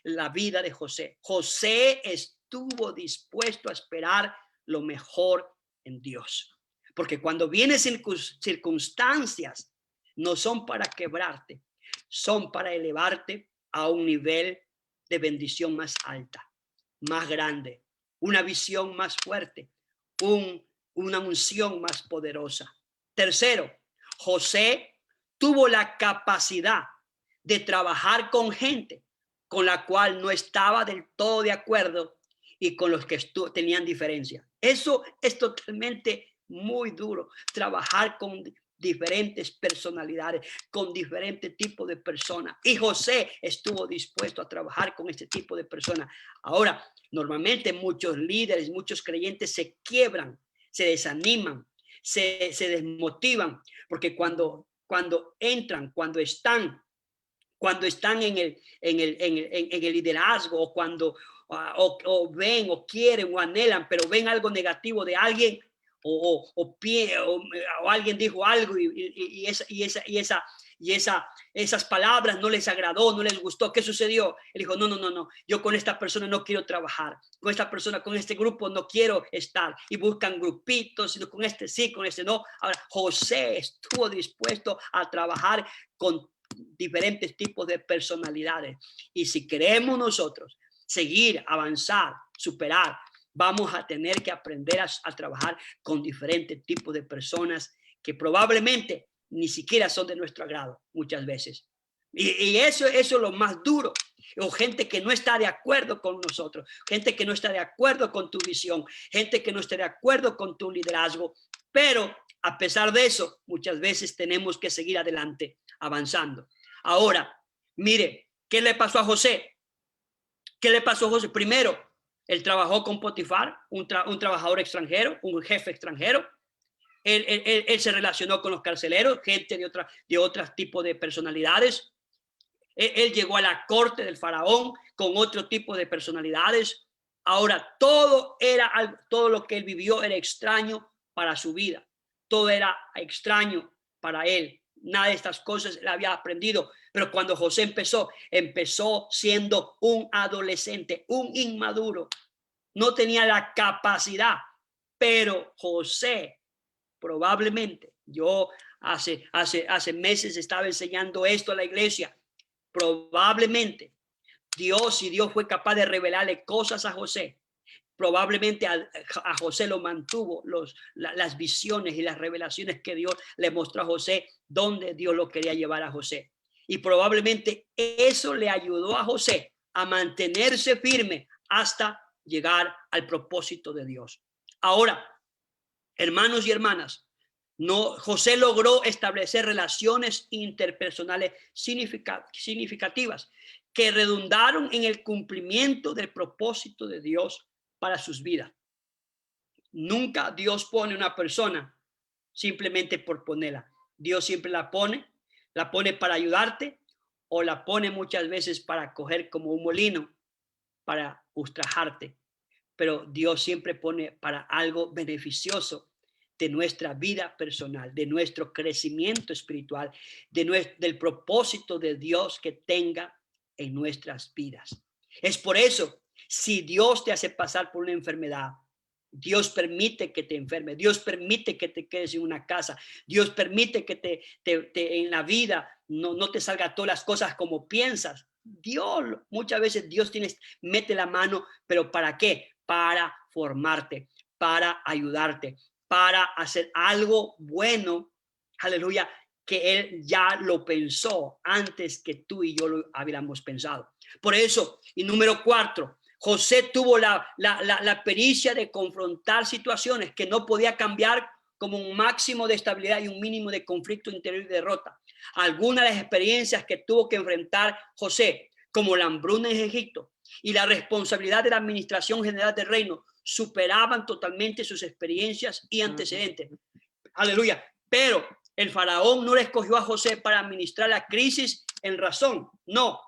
la vida de José. José estuvo dispuesto a esperar lo mejor en Dios, porque cuando vienen circunstancias, no son para quebrarte, son para elevarte a un nivel de bendición más alta, más grande, una visión más fuerte, una unción más poderosa. Tercero, José tuvo la capacidad de trabajar con gente con la cual no estaba del todo de acuerdo y con los que tenían diferencia. Eso es totalmente muy duro, trabajar con diferentes personalidades, con diferentes tipos de personas. Y José estuvo dispuesto a trabajar con este tipo de personas. Ahora, normalmente muchos líderes, muchos creyentes se quiebran, se desaniman, se desmotivan, porque cuando entran, cuando están en el liderazgo, o cuando o ven o quieren o anhelan, pero ven algo negativo de alguien, o alguien dijo algo y esas palabras no les agradó, no les gustó. ¿Qué sucedió? Él dijo, no, yo con esta persona no quiero trabajar, con esta persona, con este grupo no quiero estar, y buscan grupitos, sino con este sí, con este no. Ahora, José estuvo dispuesto a trabajar con diferentes tipos de personalidades, y si queremos nosotros seguir, avanzar, superar, vamos a tener que aprender a trabajar con diferentes tipos de personas que probablemente ni siquiera son de nuestro agrado muchas veces. Y eso es lo más duro. O gente que no está de acuerdo con nosotros, gente que no está de acuerdo con tu visión, gente que no está de acuerdo con tu liderazgo. Pero a pesar de eso, muchas veces tenemos que seguir adelante, avanzando. Ahora, mire, ¿qué le pasó a José? ¿Qué le pasó a José? Primero, él trabajó con Potifar, un trabajador extranjero, un jefe extranjero. Él se relacionó con los carceleros, gente de otros tipos de personalidades. Él llegó a la corte del faraón con otro tipo de personalidades. Ahora, todo lo que él vivió era extraño para su vida. Todo era extraño para él. Nada de estas cosas él había aprendido. Pero cuando José empezó siendo un adolescente, un inmaduro. No tenía la capacidad. Pero José, probablemente, yo hace meses estaba enseñando esto a la iglesia. Probablemente si Dios fue capaz de revelarle cosas a José, probablemente a José lo mantuvo las visiones y las revelaciones que Dios le mostró a José, donde Dios lo quería llevar a José. Y probablemente eso le ayudó a José a mantenerse firme hasta llegar al propósito de Dios. Ahora, hermanos y hermanas, José logró establecer relaciones interpersonales significativas que redundaron en el cumplimiento del propósito de Dios para sus vidas. Nunca Dios pone una persona simplemente por ponerla. Dios siempre la pone para ayudarte, o la pone muchas veces para coger como un molino, para ultrajarte. pero Dios siempre pone para algo beneficioso de nuestra vida personal, de nuestro crecimiento espiritual, del propósito de Dios que tenga en nuestras vidas. Es por eso, si Dios te hace pasar por una enfermedad, Dios permite que te enfermes, Dios permite que te quedes en una casa, Dios permite que en la vida no te salgan todas las cosas como piensas. Dios, muchas veces Dios mete la mano, pero ¿para qué? Para formarte, para ayudarte, para hacer algo bueno, aleluya, que Él ya lo pensó antes que tú y yo lo habíamos pensado. Por eso, y número 4, José tuvo la pericia de confrontar situaciones que no podía cambiar, como un máximo de estabilidad y un mínimo de conflicto interior y derrota. Algunas de las experiencias que tuvo que enfrentar José, como la hambruna en Egipto y la responsabilidad de la administración general del reino, superaban totalmente sus experiencias y antecedentes. Aleluya. Pero el faraón no le escogió a José para administrar la crisis en razón, no,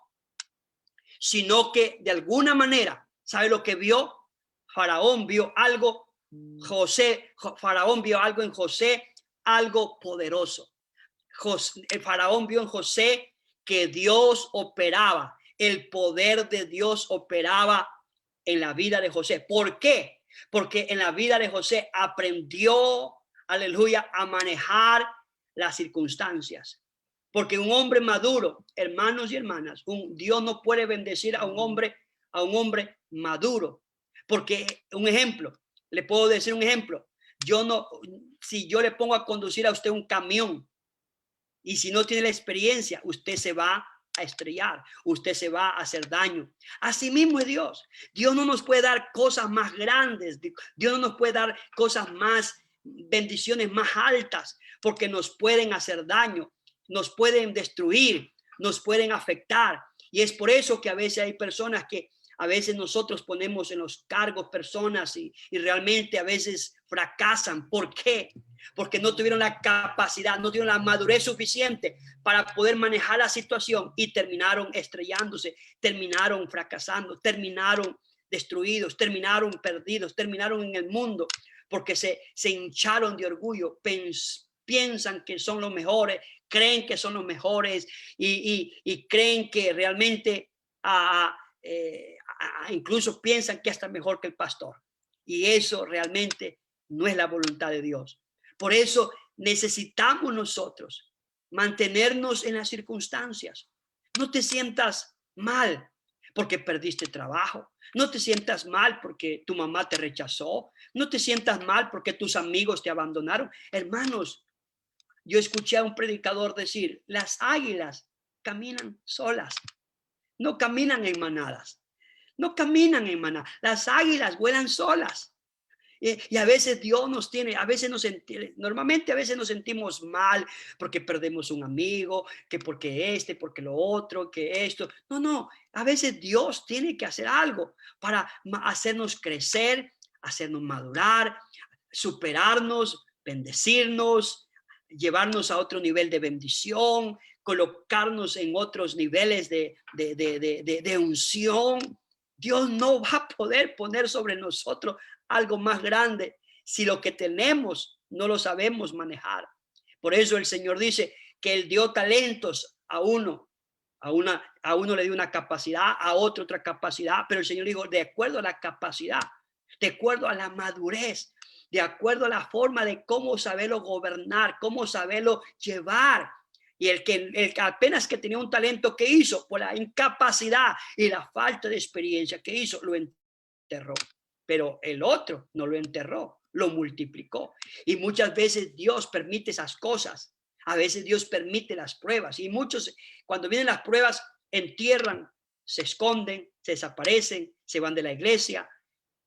sino que de alguna manera, ¿sabe lo que vio? Faraón vio algo, Faraón vio algo en José, algo poderoso. El faraón vio en José que Dios operaba, el poder de Dios operaba en la vida de José. ¿Por qué? Porque en la vida de José aprendió, aleluya, a manejar las circunstancias. Porque un hombre maduro, hermanos y hermanas, Dios no puede bendecir a un hombre maduro. Porque un ejemplo, le puedo decir un ejemplo. Si yo le pongo a conducir a usted un camión y si no tiene la experiencia, usted se va a estrellar, usted se va a hacer daño. Así mismo es Dios. Dios no nos puede dar cosas más grandes, Dios no nos puede dar cosas más, bendiciones más altas, porque nos pueden hacer daño, nos pueden destruir, nos pueden afectar. Y es por eso que a veces hay personas que a veces nosotros ponemos en los cargos personas y realmente a veces fracasan. ¿Por qué? Porque no tuvieron la capacidad, no tuvieron la madurez suficiente para poder manejar la situación y terminaron estrellándose, terminaron fracasando, terminaron destruidos, terminaron perdidos, terminaron en el mundo porque se hincharon de orgullo, piensan que son los mejores, creen que son los mejores y creen que realmente incluso piensan que hasta mejor que el pastor. Y eso realmente no es la voluntad de Dios. Por eso necesitamos nosotros mantenernos en las circunstancias. No te sientas mal porque perdiste trabajo. No te sientas mal porque tu mamá te rechazó. No te sientas mal porque tus amigos te abandonaron. Hermanos, yo escuché a un predicador decir, las águilas caminan solas, no caminan en manadas. No caminan en maná. Las águilas vuelan solas. Y a veces Dios nos tiene, normalmente a veces nos sentimos mal porque perdemos un amigo, que porque porque lo otro, que esto. No, a veces Dios tiene que hacer algo para hacernos crecer, hacernos madurar, superarnos, bendecirnos, llevarnos a otro nivel de bendición, colocarnos en otros niveles de unción. Dios no va a poder poner sobre nosotros algo más grande si lo que tenemos no lo sabemos manejar. Por eso el Señor dice que Él dio talentos a uno le dio una capacidad, a otro otra capacidad, pero el Señor dijo, de acuerdo a la capacidad, de acuerdo a la madurez, de acuerdo a la forma de cómo saberlo gobernar, cómo saberlo llevar. Y el que apenas que tenía un talento, que hizo? Por la incapacidad y la falta de experiencia que hizo, lo enterró. Pero el otro no lo enterró, lo multiplicó. Y muchas veces Dios permite esas cosas. A veces Dios permite las pruebas. Y muchos, cuando vienen las pruebas, entierran, se esconden, se desaparecen, se van de la iglesia.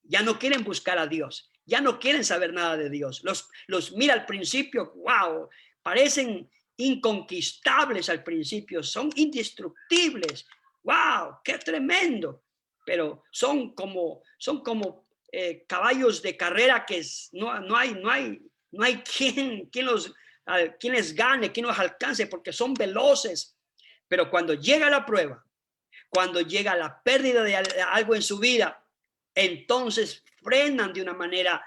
Ya no quieren buscar a Dios. Ya no quieren saber nada de Dios. Los mira al principio, wow, parecen inconquistables al principio, son indestructibles. ¡Wow! ¡Qué tremendo! Pero son como caballos de carrera que no hay quien les gane, quien los alcance, porque son veloces. Pero cuando llega la prueba, cuando llega la pérdida de algo en su vida, entonces frenan de una manera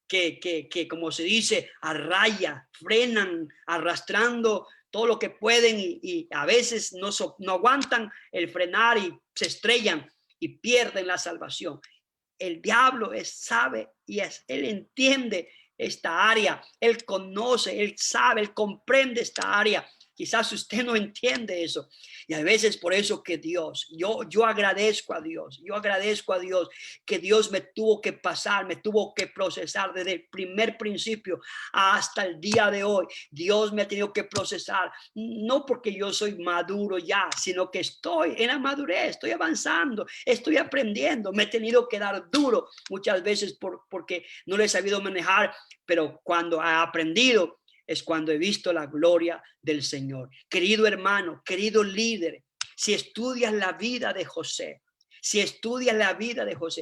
que como se dice, a raya, frenan arrastrando todo lo que pueden y a veces no aguantan el frenar y se estrellan y pierden la salvación. El diablo sabe y él entiende esta área, él conoce, él sabe, él comprende esta área. Quizás usted no entiende eso. Y a veces por eso que Dios, yo agradezco a Dios que Dios me tuvo que pasar, me tuvo que procesar desde el primer principio hasta el día de hoy. Dios me ha tenido que procesar, no porque yo soy maduro ya, sino que estoy en la madurez, estoy avanzando, estoy aprendiendo. Me he tenido que dar duro muchas veces porque no lo he sabido manejar, pero cuando he aprendido es cuando he visto la gloria del Señor. Querido hermano, querido líder, si estudias la vida de José,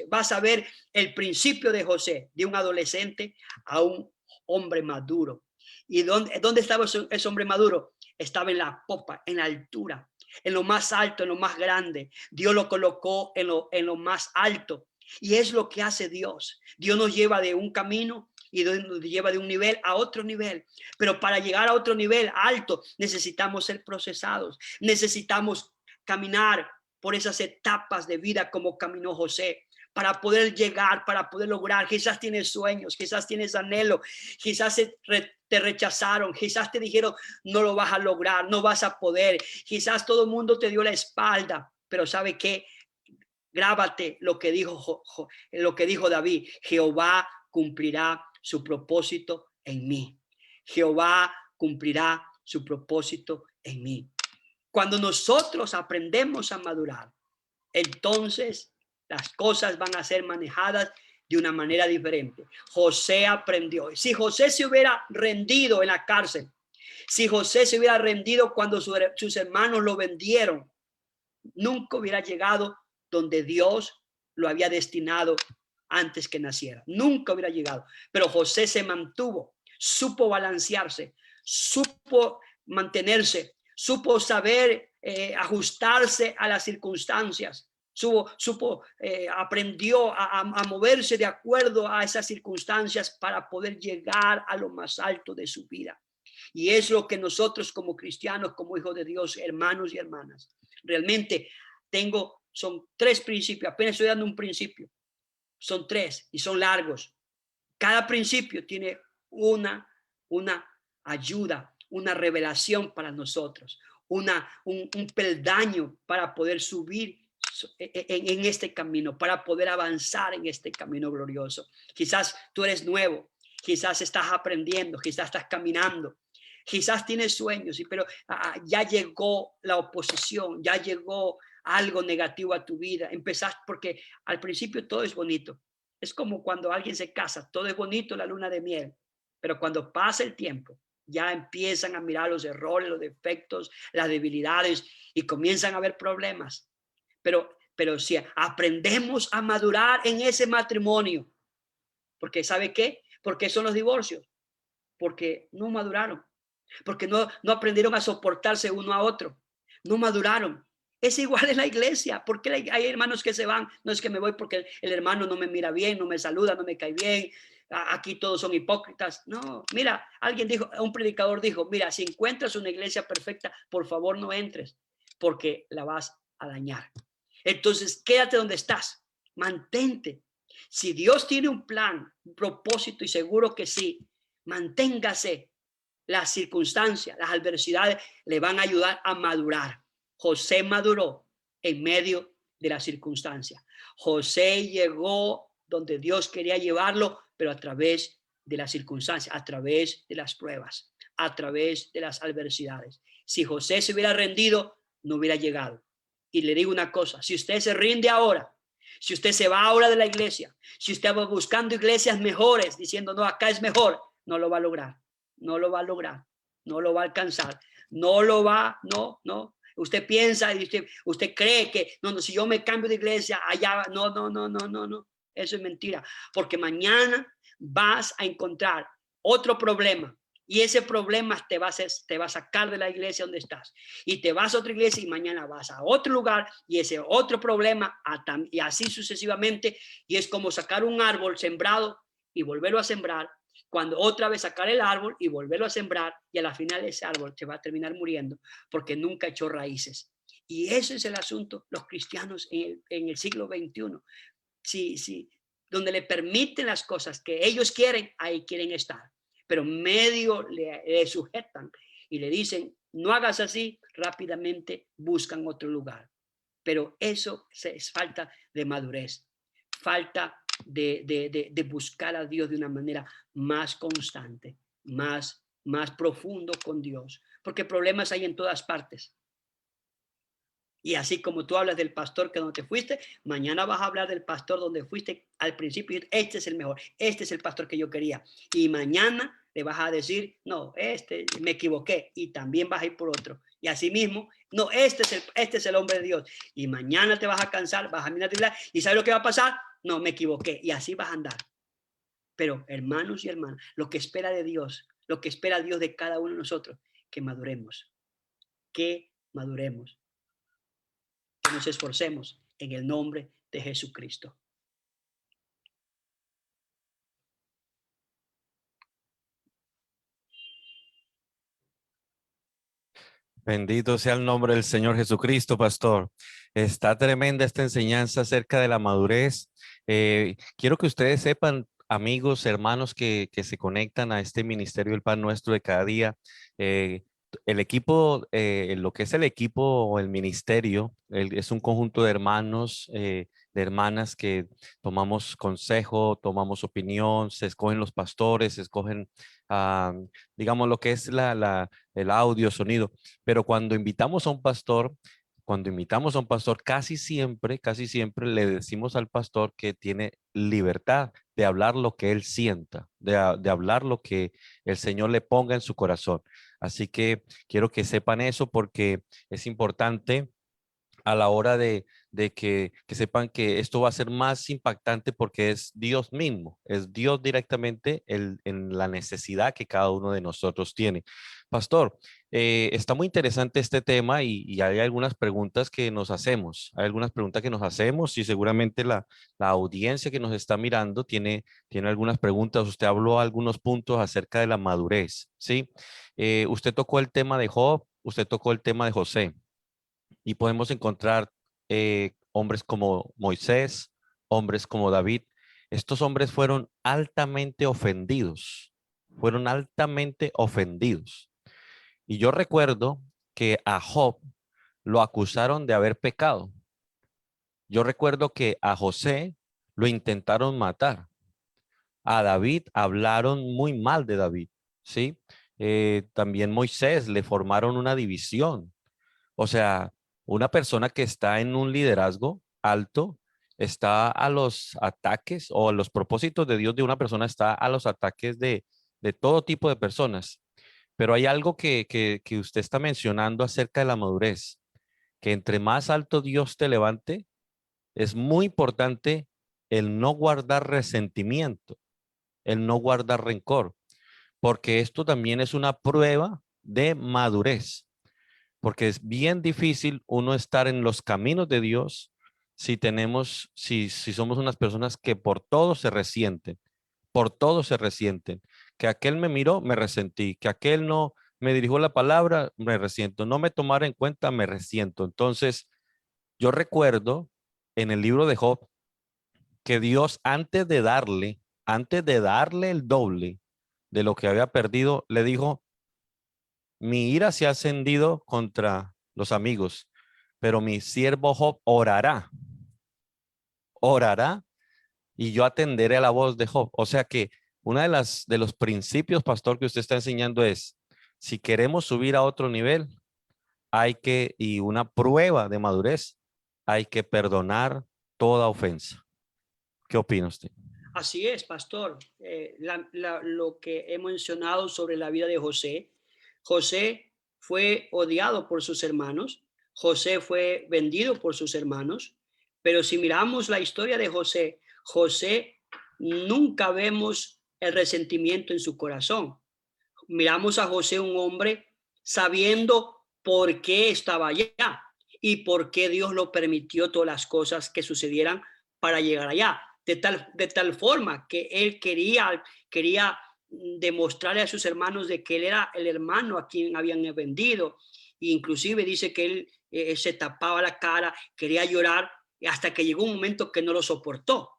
vas a ver el principio de José, de un adolescente a un hombre maduro. ¿Y dónde estaba ese hombre maduro? Estaba en la popa, en la altura, en lo más alto, en lo más grande. Dios lo colocó en lo más alto. Y es lo que hace Dios. Dios nos lleva de un camino y nos lleva de un nivel a otro nivel. Pero para llegar a otro nivel alto necesitamos ser procesados. Necesitamos caminar por esas etapas de vida como caminó José, para poder llegar, para poder lograr. Quizás tienes sueños, quizás tienes anhelo, quizás te rechazaron, quizás te dijeron no lo vas a lograr, no vas a poder. Quizás todo el mundo te dio la espalda, pero ¿sabe qué? Grábate lo que dijo David: Jehová cumplirá su propósito en mí. Jehová cumplirá su propósito en mí. Cuando nosotros aprendemos a madurar, entonces las cosas van a ser manejadas de una manera diferente. José aprendió. Si José se hubiera rendido en la cárcel, si José se hubiera rendido cuando sus hermanos lo vendieron, nunca hubiera llegado donde Dios lo había destinado antes que naciera. Nunca hubiera llegado. Pero José se mantuvo, supo balancearse, supo mantenerse, supo saber ajustarse a las circunstancias. Aprendió a moverse de acuerdo a esas circunstancias para poder llegar a lo más alto de su vida. Y es lo que nosotros como cristianos, como hijos de Dios, hermanos y hermanas, realmente son 3 principios. Apenas estoy dando un principio. Son 3 y son largos. Cada principio tiene una ayuda, una revelación para nosotros, un peldaño para poder subir en este camino, para poder avanzar en este camino glorioso. Quizás tú eres nuevo, quizás estás aprendiendo, quizás estás caminando, quizás tienes sueños, pero ya llegó la oposición, ya llegó algo negativo a tu vida. Empezaste porque al principio todo es bonito. Es como cuando alguien se casa, todo es bonito, la luna de miel, pero cuando pasa el tiempo, ya empiezan a mirar los errores, los defectos, las debilidades y comienzan a haber problemas. Pero si aprendemos a madurar en ese matrimonio, porque ¿sabe qué? ¿Por qué son los divorcios? Porque no maduraron, porque no aprendieron a soportarse uno a otro, no maduraron. Es igual en la iglesia. ¿Por qué hay hermanos que se van? No es que me voy porque el hermano no me mira bien, no me saluda, no me cae bien. Aquí todos son hipócritas. No, mira, alguien dijo, un predicador dijo, mira, si encuentras una iglesia perfecta, por favor no entres porque la vas a dañar. Entonces, quédate donde estás, mantente. Si Dios tiene un plan, un propósito, y seguro que sí, manténgase. Las circunstancias, las adversidades le van a ayudar a madurar. José maduró en medio de las circunstancias. José llegó donde Dios quería llevarlo, pero a través de las circunstancias, a través de las pruebas, a través de las adversidades. Si José se hubiera rendido, no hubiera llegado. Y le digo una cosa, si usted se rinde ahora, si usted se va ahora de la iglesia, si usted va buscando iglesias mejores, diciendo, no, acá es mejor, no lo va a lograr. No lo va a lograr, no lo va a alcanzar, no lo va, no. Usted piensa y usted cree que, no, si yo me cambio de iglesia, allá, no. Eso es mentira, porque mañana vas a encontrar otro problema, Y ese problema te va a sacar de la iglesia donde estás. Y te vas a otra iglesia y mañana vas a otro lugar y ese otro problema y así sucesivamente. Y es como sacar un árbol sembrado y volverlo a sembrar. Cuando otra vez sacar el árbol y volverlo a sembrar y a la final ese árbol se va a terminar muriendo porque nunca echó raíces. Y ese es el asunto, los cristianos en el siglo XXI. Sí, donde le permiten las cosas que ellos quieren, ahí quieren estar. Pero medio le sujetan y le dicen, no hagas así, rápidamente buscan otro lugar. Pero eso es falta de madurez, falta de buscar a Dios de una manera más constante, más profundo con Dios, porque problemas hay en todas partes. Y así como tú hablas del pastor que donde te fuiste, mañana vas a hablar del pastor donde fuiste al principio. Este es el mejor, este es el pastor que yo quería. Y mañana le vas a decir, no, me equivoqué. Y también vas a ir por otro. Y así mismo, no, este es el hombre de Dios. Y mañana te vas a cansar, vas a mirar y ¿sabes lo que va a pasar? No, me equivoqué. Y así vas a andar. Pero hermanos y hermanas, lo que espera de Dios, lo que espera Dios de cada uno de nosotros, que maduremos. Que maduremos. Que nos esforcemos en el nombre de Jesucristo. Bendito sea el nombre del Señor Jesucristo, pastor. Está tremenda esta enseñanza acerca de la madurez. Quiero que ustedes sepan, amigos, hermanos que se conectan a este ministerio del Pan Nuestro de cada día, el equipo, lo que es el equipo o el ministerio, es un conjunto de hermanos, de hermanas que tomamos consejo, tomamos opinión, se escogen los pastores, se escogen, digamos, lo que es el audio, sonido. Pero cuando invitamos a un pastor, casi siempre le decimos al pastor que tiene libertad de hablar lo que él sienta, de hablar lo que el Señor le ponga en su corazón. Así que quiero que sepan eso porque es importante a la hora de que sepan que esto va a ser más impactante porque es Dios mismo, es Dios directamente en la necesidad que cada uno de nosotros tiene. Pastor, está muy interesante este tema y hay algunas preguntas que nos hacemos, hay algunas preguntas que nos hacemos y seguramente la audiencia que nos está mirando tiene algunas preguntas. Usted habló algunos puntos acerca de la madurez, ¿sí? Usted tocó el tema de Job, usted tocó el tema de José. Y podemos encontrar hombres como Moisés, hombres como David. Estos hombres fueron altamente ofendidos, fueron altamente ofendidos. Y yo recuerdo que a Job lo acusaron de haber pecado. Yo recuerdo que a José lo intentaron matar. A David hablaron muy mal de David, ¿sí? También Moisés le formaron una división. O sea, una persona que está en un liderazgo alto está a los ataques o a los propósitos de Dios de una persona está a los ataques de todo tipo de personas. Pero hay algo que usted está mencionando acerca de la madurez, que entre más alto Dios te levante, es muy importante el no guardar resentimiento, el no guardar rencor, porque esto también es una prueba de madurez. Porque es bien difícil uno estar en los caminos de Dios si somos unas personas que por todo se resienten, que aquel me miró, me resentí, que aquel no me dirigió la palabra, me resiento, no me tomara en cuenta, me resiento. Entonces, yo recuerdo en el libro de Job que Dios antes de darle el doble de lo que había perdido, le dijo, mi ira se ha encendido contra los amigos, pero mi siervo Job orará y yo atenderé a la voz de Job. O sea que una de los principios, pastor, que usted está enseñando es, si queremos subir a otro nivel, y una prueba de madurez, hay que perdonar toda ofensa. ¿Qué opina usted? Así es, pastor. Lo que he mencionado sobre la vida de José. José fue odiado por sus hermanos. José fue vendido por sus hermanos. Pero si miramos la historia de José, José nunca vemos el resentimiento en su corazón. Miramos a José, un hombre, sabiendo por qué estaba allá y por qué Dios lo permitió todas las cosas que sucedieran para llegar allá. De tal forma que él quería demostrarle a sus hermanos de que él era el hermano a quien habían vendido. E inclusive dice que él se tapaba la cara, quería llorar hasta que llegó un momento que no lo soportó,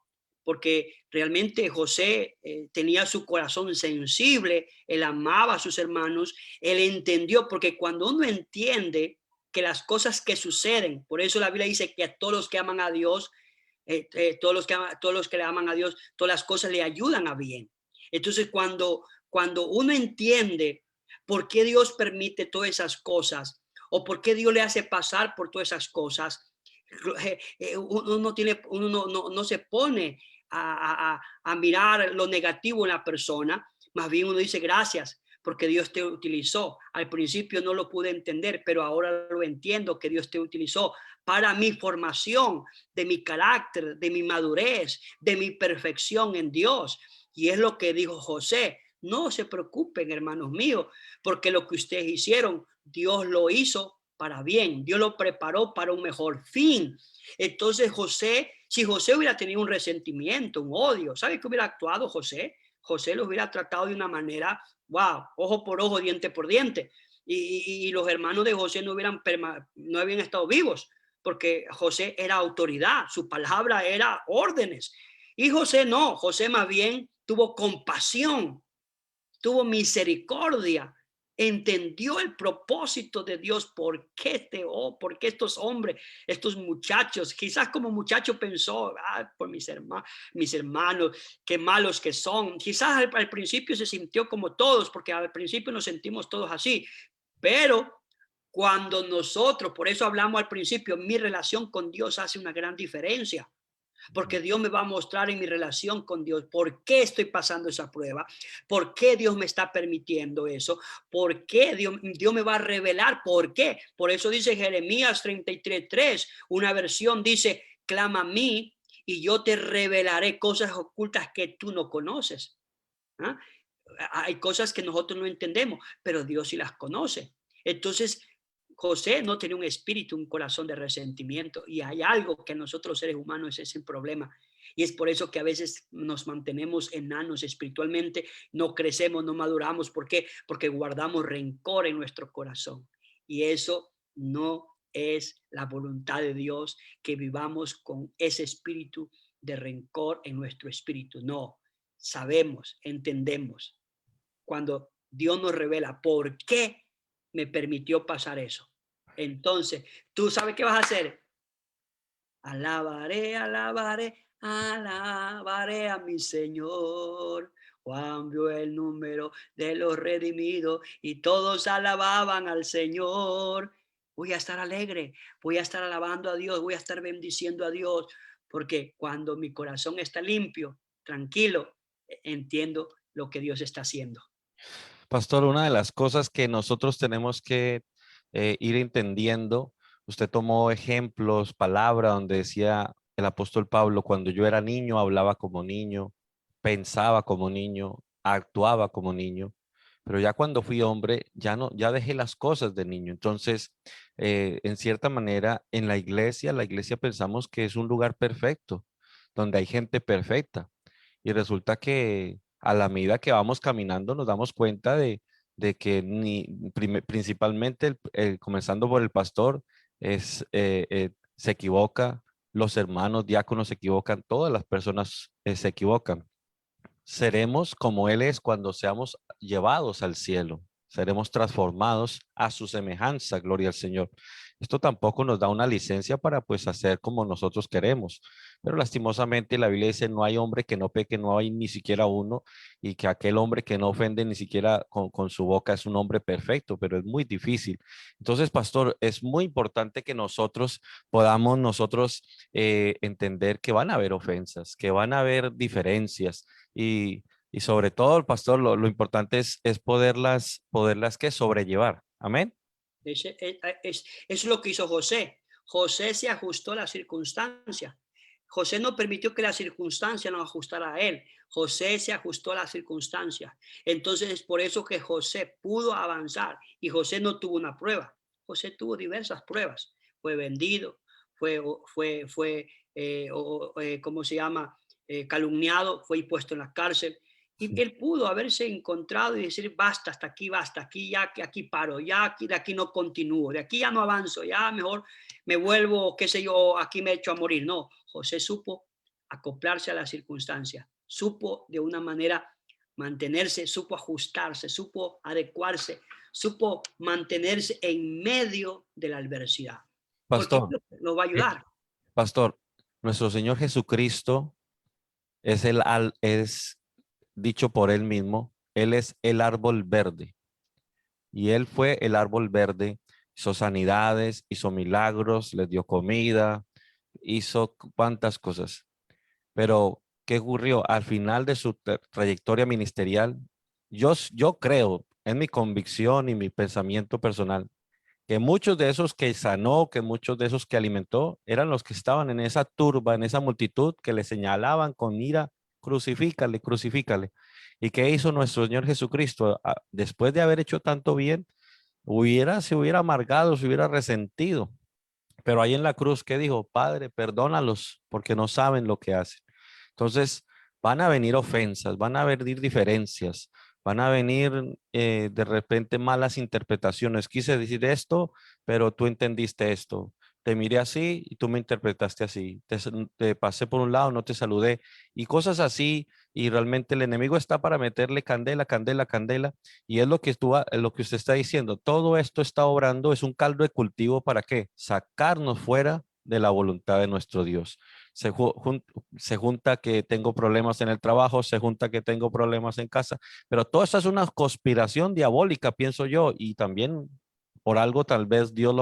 porque realmente José tenía su corazón sensible, él amaba a sus hermanos, él entendió, porque cuando uno entiende que las cosas que suceden, por eso la Biblia dice que a todos los que aman a Dios, todos los que le aman a Dios, todas las cosas le ayudan a bien. Entonces, cuando uno entiende por qué Dios permite todas esas cosas o por qué Dios le hace pasar por todas esas cosas, uno no se pone a mirar lo negativo en la persona, más bien uno dice gracias porque Dios te utilizó. Al principio no lo pude entender, pero ahora lo entiendo, que Dios te utilizó para mi formación, de mi carácter, de mi madurez, de mi perfección en Dios. Y es lo que dijo José. No se preocupen, hermanos míos, porque lo que ustedes hicieron, Dios lo hizo para bien. Dios lo preparó para un mejor fin. Entonces José, si José hubiera tenido un resentimiento, un odio, ¿sabe qué hubiera actuado José? José lo hubiera tratado de una manera, wow, ojo por ojo, diente por diente. Y los hermanos de José no habían estado vivos, porque José era autoridad, su palabra era órdenes. Y José no, José más bien tuvo compasión, tuvo misericordia, entendió el propósito de Dios, por qué estos hombres, estos muchachos, quizás como muchacho pensó, por mis hermanos, qué malos que son. Quizás al principio se sintió como todos, porque al principio nos sentimos todos así, pero cuando nosotros, por eso hablamos al principio, mi relación con Dios hace una gran diferencia, porque Dios me va a mostrar en mi relación con Dios por qué estoy pasando esa prueba, por qué Dios me está permitiendo eso, por qué Dios me va a revelar por qué. Por eso dice Jeremías 33:3, una versión dice, clama a mí y yo te revelaré cosas ocultas que tú no conoces. ¿Ah? Hay cosas que nosotros no entendemos, pero Dios sí las conoce. Entonces, José no tenía un espíritu, un corazón de resentimiento, y hay algo que nosotros los seres humanos es el problema. Y es por eso que a veces nos mantenemos enanos espiritualmente, no crecemos, no maduramos. ¿Por qué? Porque guardamos rencor en nuestro corazón. Y eso no es la voluntad de Dios, que vivamos con ese espíritu de rencor en nuestro espíritu. No, sabemos, entendemos cuando Dios nos revela por qué me permitió pasar eso. Entonces, ¿tú sabes qué vas a hacer? Alabaré, alabaré, alabaré a mi Señor. Juan vio el número de los redimidos y todos alababan al Señor. Voy a estar alegre, voy a estar alabando a Dios, voy a estar bendiciendo a Dios, porque cuando mi corazón está limpio, tranquilo, entiendo lo que Dios está haciendo. Pastor, una de las cosas que nosotros tenemos que ir entendiendo, usted tomó ejemplos, palabra donde decía el apóstol Pablo, cuando yo era niño hablaba como niño, pensaba como niño, actuaba como niño, pero ya cuando fui hombre ya no, ya dejé las cosas de niño. Entonces, en cierta manera, en la iglesia pensamos que es un lugar perfecto, donde hay gente perfecta. Y resulta que a la medida que vamos caminando nos damos cuenta de que principalmente, comenzando por el pastor, se equivoca, los hermanos diáconos se equivocan, todas las personas se equivocan. Seremos como Él es cuando seamos llevados al cielo. Seremos transformados a su semejanza, gloria al Señor. Esto tampoco nos da una licencia para pues hacer como nosotros queremos. Pero lastimosamente la Biblia dice, no hay hombre que no peque, no hay ni siquiera uno, y que aquel hombre que no ofende ni siquiera con su boca es un hombre perfecto, pero es muy difícil. Entonces, pastor, es muy importante que nosotros podamos entender que van a haber ofensas, que van a haber diferencias y sobre todo, el pastor, lo importante es poderlas que sobrellevar. Amén. Es lo que hizo José. José se ajustó a la circunstancia. José no permitió que la circunstancia nos ajustara a él. José se ajustó a las circunstancias. Entonces es por eso que José pudo avanzar y José no tuvo una prueba. José tuvo diversas pruebas. Fue vendido, ¿cómo se llama? Calumniado, fue puesto en la cárcel. Y él pudo haberse encontrado y decir, basta, aquí ya, aquí paro, ya aquí, de aquí no continúo, de aquí ya no avanzo, ya mejor me vuelvo, qué sé yo, aquí me echo a morir. No, José supo acoplarse a las circunstancias, supo de una manera mantenerse, supo ajustarse, supo adecuarse, supo mantenerse en medio de la adversidad, porque Pastor, lo va a eh, ayudar. pastor, nuestro Señor Jesucristo es dicho por él mismo, él es el árbol verde y él fue el árbol verde, hizo sanidades, hizo milagros, les dio comida, hizo cuantas cosas. Pero, ¿qué ocurrió? Al final de su trayectoria ministerial, yo creo, en mi convicción y mi pensamiento personal, que muchos de esos que sanó, que muchos de esos que alimentó, eran los que estaban en esa turba, en esa multitud que le señalaban con ira, crucifícale, crucifícale. ¿Y qué hizo nuestro Señor Jesucristo? Después de haber hecho tanto bien, se hubiera amargado, se hubiera resentido. Pero ahí en la cruz, ¿qué dijo? Padre, perdónalos porque no saben lo que hacen. Entonces, van a venir ofensas, van a venir diferencias, van a venir de repente malas interpretaciones. Quise decir esto, pero tú entendiste esto. Te miré así y tú me interpretaste así. Te pasé por un lado, no te saludé y cosas así. Y realmente el enemigo está para meterle candela, candela, candela. Y es lo que usted está diciendo. Todo esto está obrando, es un caldo de cultivo para qué? Sacarnos fuera de la voluntad de nuestro Dios. Se junta que tengo problemas en el trabajo, se junta que tengo problemas en casa, pero todo eso es una conspiración diabólica, pienso yo, y también por algo tal vez Dios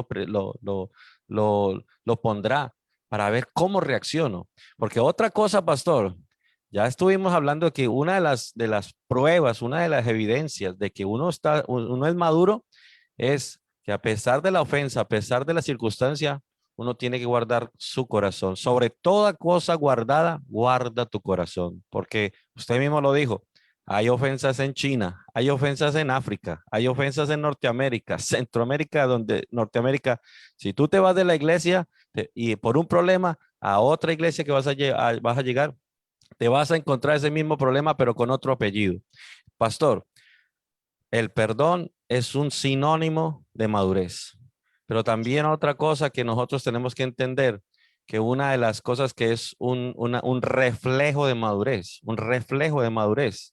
lo pondrá para ver cómo reacciono. Porque otra cosa, pastor, ya estuvimos hablando de que una de las pruebas, una de las evidencias de que uno es maduro es que a pesar de la ofensa, a pesar de la circunstancia, uno tiene que guardar su corazón. Sobre toda cosa guardada, guarda tu corazón, porque usted mismo lo dijo. Hay ofensas en China, hay ofensas en África, hay ofensas en Norteamérica, Centroamérica, Norteamérica, si tú te vas de la iglesia y por un problema a otra iglesia que vas a llegar, te vas a encontrar ese mismo problema, pero con otro apellido. Pastor, el perdón es un sinónimo de madurez, pero también otra cosa que nosotros tenemos que entender, que una de las cosas que es un reflejo de madurez, un reflejo de madurez,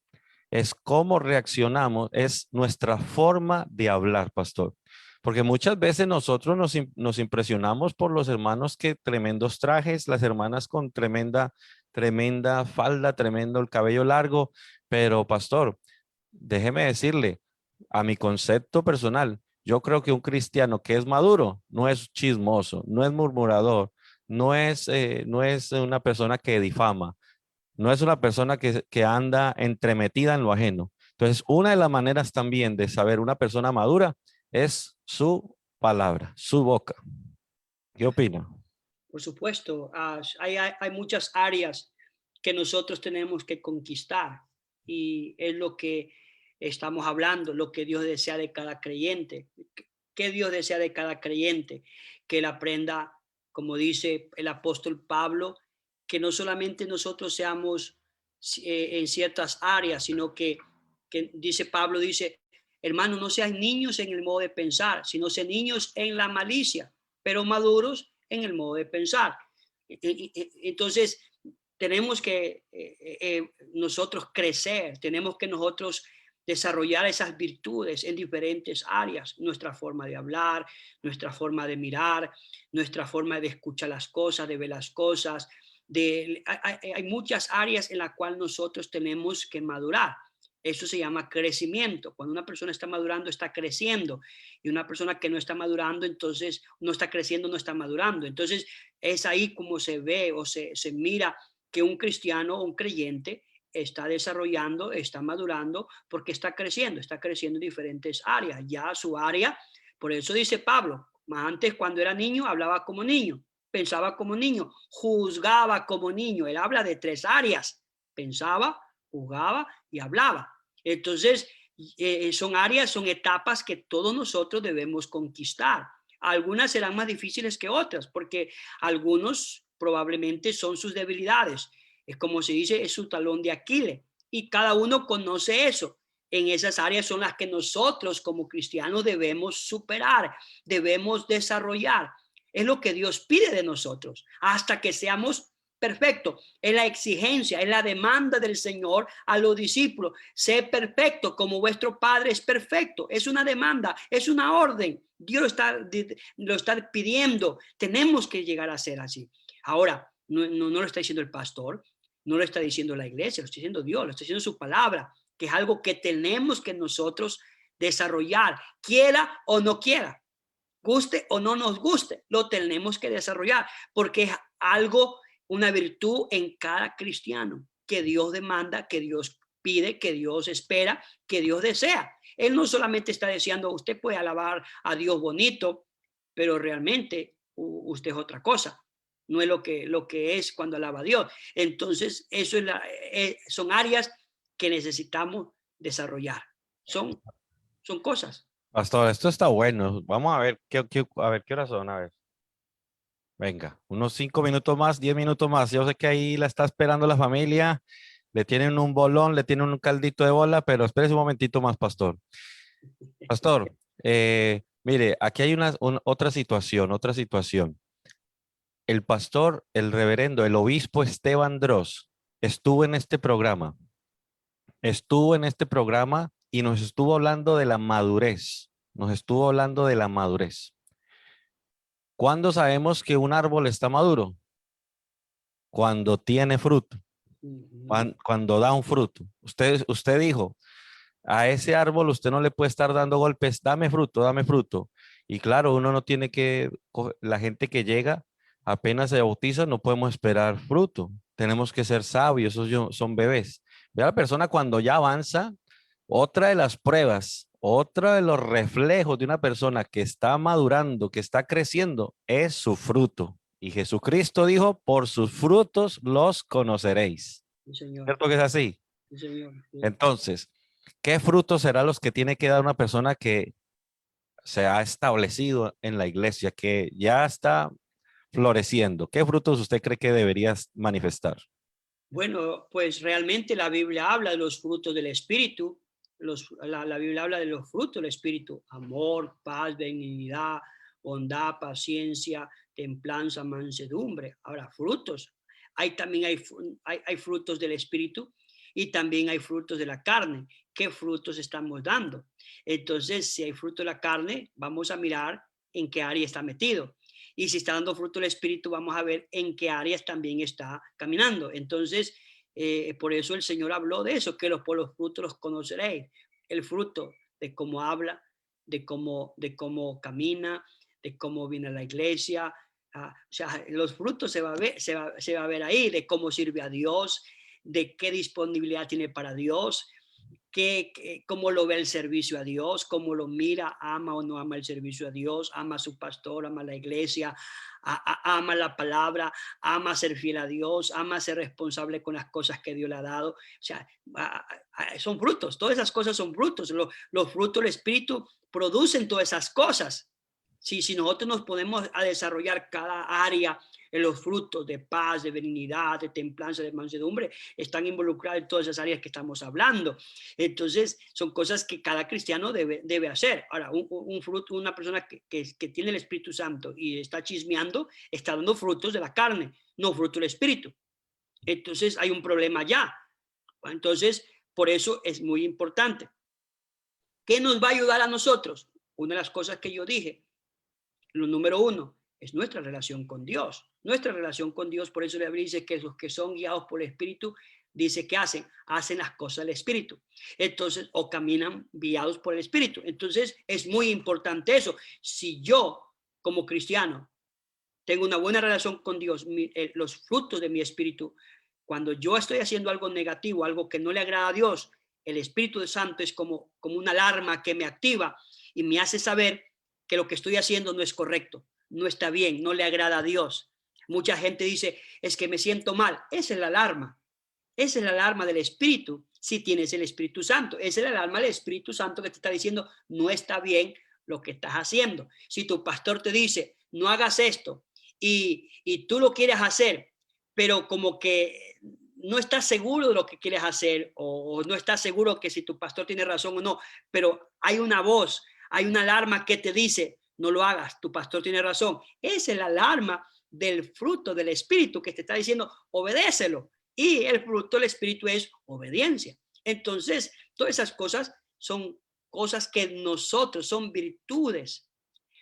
es cómo reaccionamos, es nuestra forma de hablar, pastor. Porque muchas veces nosotros nos impresionamos por los hermanos que tremendos trajes, las hermanas con tremenda falda, tremendo el cabello largo, pero pastor, déjeme decirle, a mi concepto personal, yo creo que un cristiano que es maduro no es chismoso, no es murmurador, no es una persona que difama, no es una persona que anda entremetida en lo ajeno. Entonces, una de las maneras también de saber una persona madura es su palabra, su boca. ¿Qué opina? Por supuesto, hay muchas áreas que nosotros tenemos que conquistar y es lo que estamos hablando, lo que Dios desea de cada creyente. ¿Qué Dios desea de cada creyente? Que él aprenda, como dice el apóstol Pablo, que no solamente nosotros seamos en ciertas áreas, sino que dice Pablo, dice, hermano, no sean niños en el modo de pensar, sino sean niños en la malicia, pero maduros en el modo de pensar. Entonces, tenemos que nosotros crecer, tenemos que nosotros desarrollar esas virtudes en diferentes áreas, nuestra forma de hablar, nuestra forma de mirar, nuestra forma de escuchar las cosas, de ver las cosas. Hay muchas áreas en las cuales nosotros tenemos que madurar. Eso se llama crecimiento. Cuando una persona está madurando, está creciendo. Y una persona que no está madurando, entonces no está creciendo, no está madurando. Entonces es ahí como se ve o se mira que un cristiano o un creyente está desarrollando, está madurando, porque está creciendo en diferentes áreas. Ya su área, por eso dice Pablo, antes cuando era niño hablaba como niño, pensaba como niño, juzgaba como niño. Él habla de tres áreas: pensaba, jugaba y hablaba. Entonces, son áreas, son etapas que todos nosotros debemos conquistar. Algunas serán más difíciles que otras, porque algunos probablemente son sus debilidades. Es como se dice, es su talón de Aquiles. Y cada uno conoce eso. En esas áreas son las que nosotros como cristianos debemos superar, debemos desarrollar. Es lo que Dios pide de nosotros, hasta que seamos perfectos. Es la exigencia, es la demanda del Señor a los discípulos. Sé perfecto como vuestro Padre es perfecto. Es una demanda, es una orden. Dios lo está pidiendo. Tenemos que llegar a ser así. Ahora, no lo está diciendo el pastor, no lo está diciendo la iglesia, lo está diciendo Dios, lo está diciendo su palabra, que es algo que tenemos que nosotros desarrollar, quiera o no quiera, guste o no nos guste, lo tenemos que desarrollar, porque es algo, una virtud en cada cristiano que Dios demanda, que Dios pide, que Dios espera, que Dios desea. Él no solamente está deseando, usted puede alabar a Dios bonito, pero realmente usted es otra cosa. No es lo que es cuando alaba a Dios. Entonces, eso son áreas que necesitamos desarrollar. Son cosas. Pastor, esto está bueno. Vamos a ver a ver qué horas son. A ver. Venga, unos 5 minutos más, 10 minutos más. Yo sé que ahí la está esperando la familia. Le tienen un bolón, le tienen un caldito de bola, pero espérese un momentito más, pastor. Pastor, mire, aquí hay otra situación, otra situación. El pastor, el reverendo, el obispo Esteban Dross estuvo en este programa y nos estuvo hablando de la madurez, nos estuvo hablando de la madurez. ¿Cuándo sabemos que un árbol está maduro? Cuando tiene fruto, cuando da un fruto. Usted dijo, a ese árbol usted no le puede estar dando golpes, dame fruto, dame fruto. Y claro, uno no tiene la gente que llega apenas se bautiza, no podemos esperar fruto. Tenemos que ser sabios, esos son bebés. Ve a la persona cuando ya avanza, otra de las pruebas, otra de los reflejos de una persona que está madurando, que está creciendo, es su fruto. Y Jesucristo dijo, por sus frutos los conoceréis. Sí, señor. ¿Cierto que es así? Sí, señor. Sí. Entonces, ¿qué frutos serán los que tiene que dar una persona que se ha establecido en la iglesia, que ya está floreciendo? ¿Qué frutos usted cree que deberías manifestar? Bueno, pues realmente la Biblia habla de los frutos del Espíritu. La Biblia habla de los frutos del Espíritu: amor, paz, benignidad, bondad, paciencia, templanza, mansedumbre. Ahora, frutos. También hay frutos del Espíritu y también hay frutos de la carne. ¿Qué frutos estamos dando? Entonces, si hay fruto de la carne, vamos a mirar en qué área está metido. Y si está dando fruto el Espíritu, vamos a ver en qué áreas también está caminando. Entonces, por eso el Señor habló de eso, que por los frutos los conoceréis. El fruto de cómo habla, de cómo camina, de cómo viene a la iglesia. O sea, los frutos se va a ver ahí, de cómo sirve a Dios, de qué disponibilidad tiene para Dios, cómo lo ve el servicio a Dios, cómo lo mira, ama o no ama el servicio a Dios, ama a su pastor, ama a la iglesia, ama la palabra, ama ser fiel a Dios, ama ser responsable con las cosas que Dios le ha dado. O sea, son frutos, todas esas cosas son frutos. Los frutos del Espíritu producen todas esas cosas. Si nosotros nos ponemos a desarrollar cada área en los frutos de paz, de benignidad, de templanza, de mansedumbre, están involucrados en todas esas áreas que estamos hablando. Entonces, son cosas que cada cristiano debe hacer. Ahora, un fruto, una persona que tiene el Espíritu Santo y está chismeando, está dando frutos de la carne, no fruto del Espíritu. Entonces, hay un problema ya. Entonces, por eso es muy importante. ¿Qué nos va a ayudar a nosotros? Una de las cosas que yo dije, lo número uno, es nuestra relación con Dios. Nuestra relación con Dios, por eso la Biblia dice que los que son guiados por el Espíritu, dice que hacen las cosas del Espíritu. Entonces, o caminan guiados por el Espíritu. Entonces, es muy importante eso. Si yo, como cristiano, tengo una buena relación con Dios, los frutos de mi espíritu, cuando yo estoy haciendo algo negativo, algo que no le agrada a Dios, el Espíritu Santo es como una alarma que me activa y me hace saber que lo que estoy haciendo no es correcto, no está bien, no le agrada a Dios. Mucha gente dice, es que me siento mal. Esa es la alarma. Esa es la alarma del Espíritu, si tienes el Espíritu Santo. Esa es la alarma del Espíritu Santo que te está diciendo, no está bien lo que estás haciendo. Si tu pastor te dice, no hagas esto, y tú lo quieres hacer, pero como que no estás seguro de lo que quieres hacer, o no estás seguro que si tu pastor tiene razón o no, pero hay una voz, hay una alarma que te dice, no lo hagas, tu pastor tiene razón. Esa es la alarma del fruto del Espíritu que te está diciendo, obedécelo. Y el fruto del Espíritu es obediencia. Entonces, todas esas cosas son cosas que nosotros, son virtudes,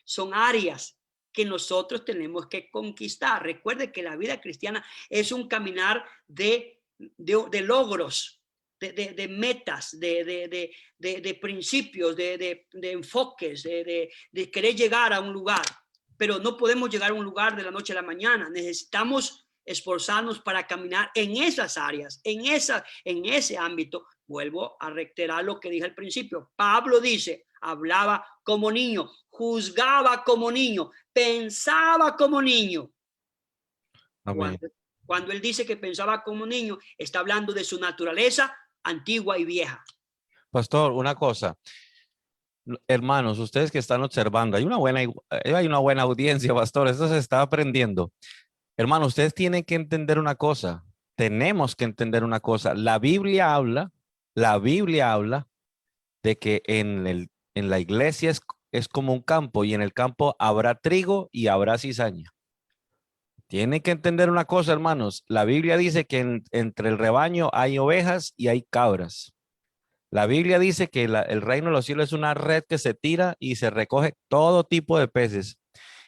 son áreas que nosotros tenemos que conquistar. Recuerde que la vida cristiana es un caminar de logros, de metas, de principios, de enfoques, de querer llegar a un lugar. Pero no podemos llegar a un lugar de la noche a la mañana. Necesitamos esforzarnos para caminar en esas áreas, en ese ámbito. Vuelvo a reiterar lo que dije al principio. Pablo dice, hablaba como niño, juzgaba como niño, pensaba como niño. Amén. Cuando él dice que pensaba como niño, está hablando de su naturaleza antigua y vieja. Pastor, una cosa. Hermanos, ustedes que están observando, hay una buena audiencia, pastor. Esto se está aprendiendo. Hermanos, ustedes tienen que entender una cosa. Tenemos que entender una cosa. La Biblia habla de que en la iglesia es como un campo y en el campo habrá trigo y habrá cizaña. Tienen que entender una cosa, hermanos. La Biblia dice que entre el rebaño hay ovejas y hay cabras. La Biblia dice que el reino de los cielos es una red que se tira y se recoge todo tipo de peces.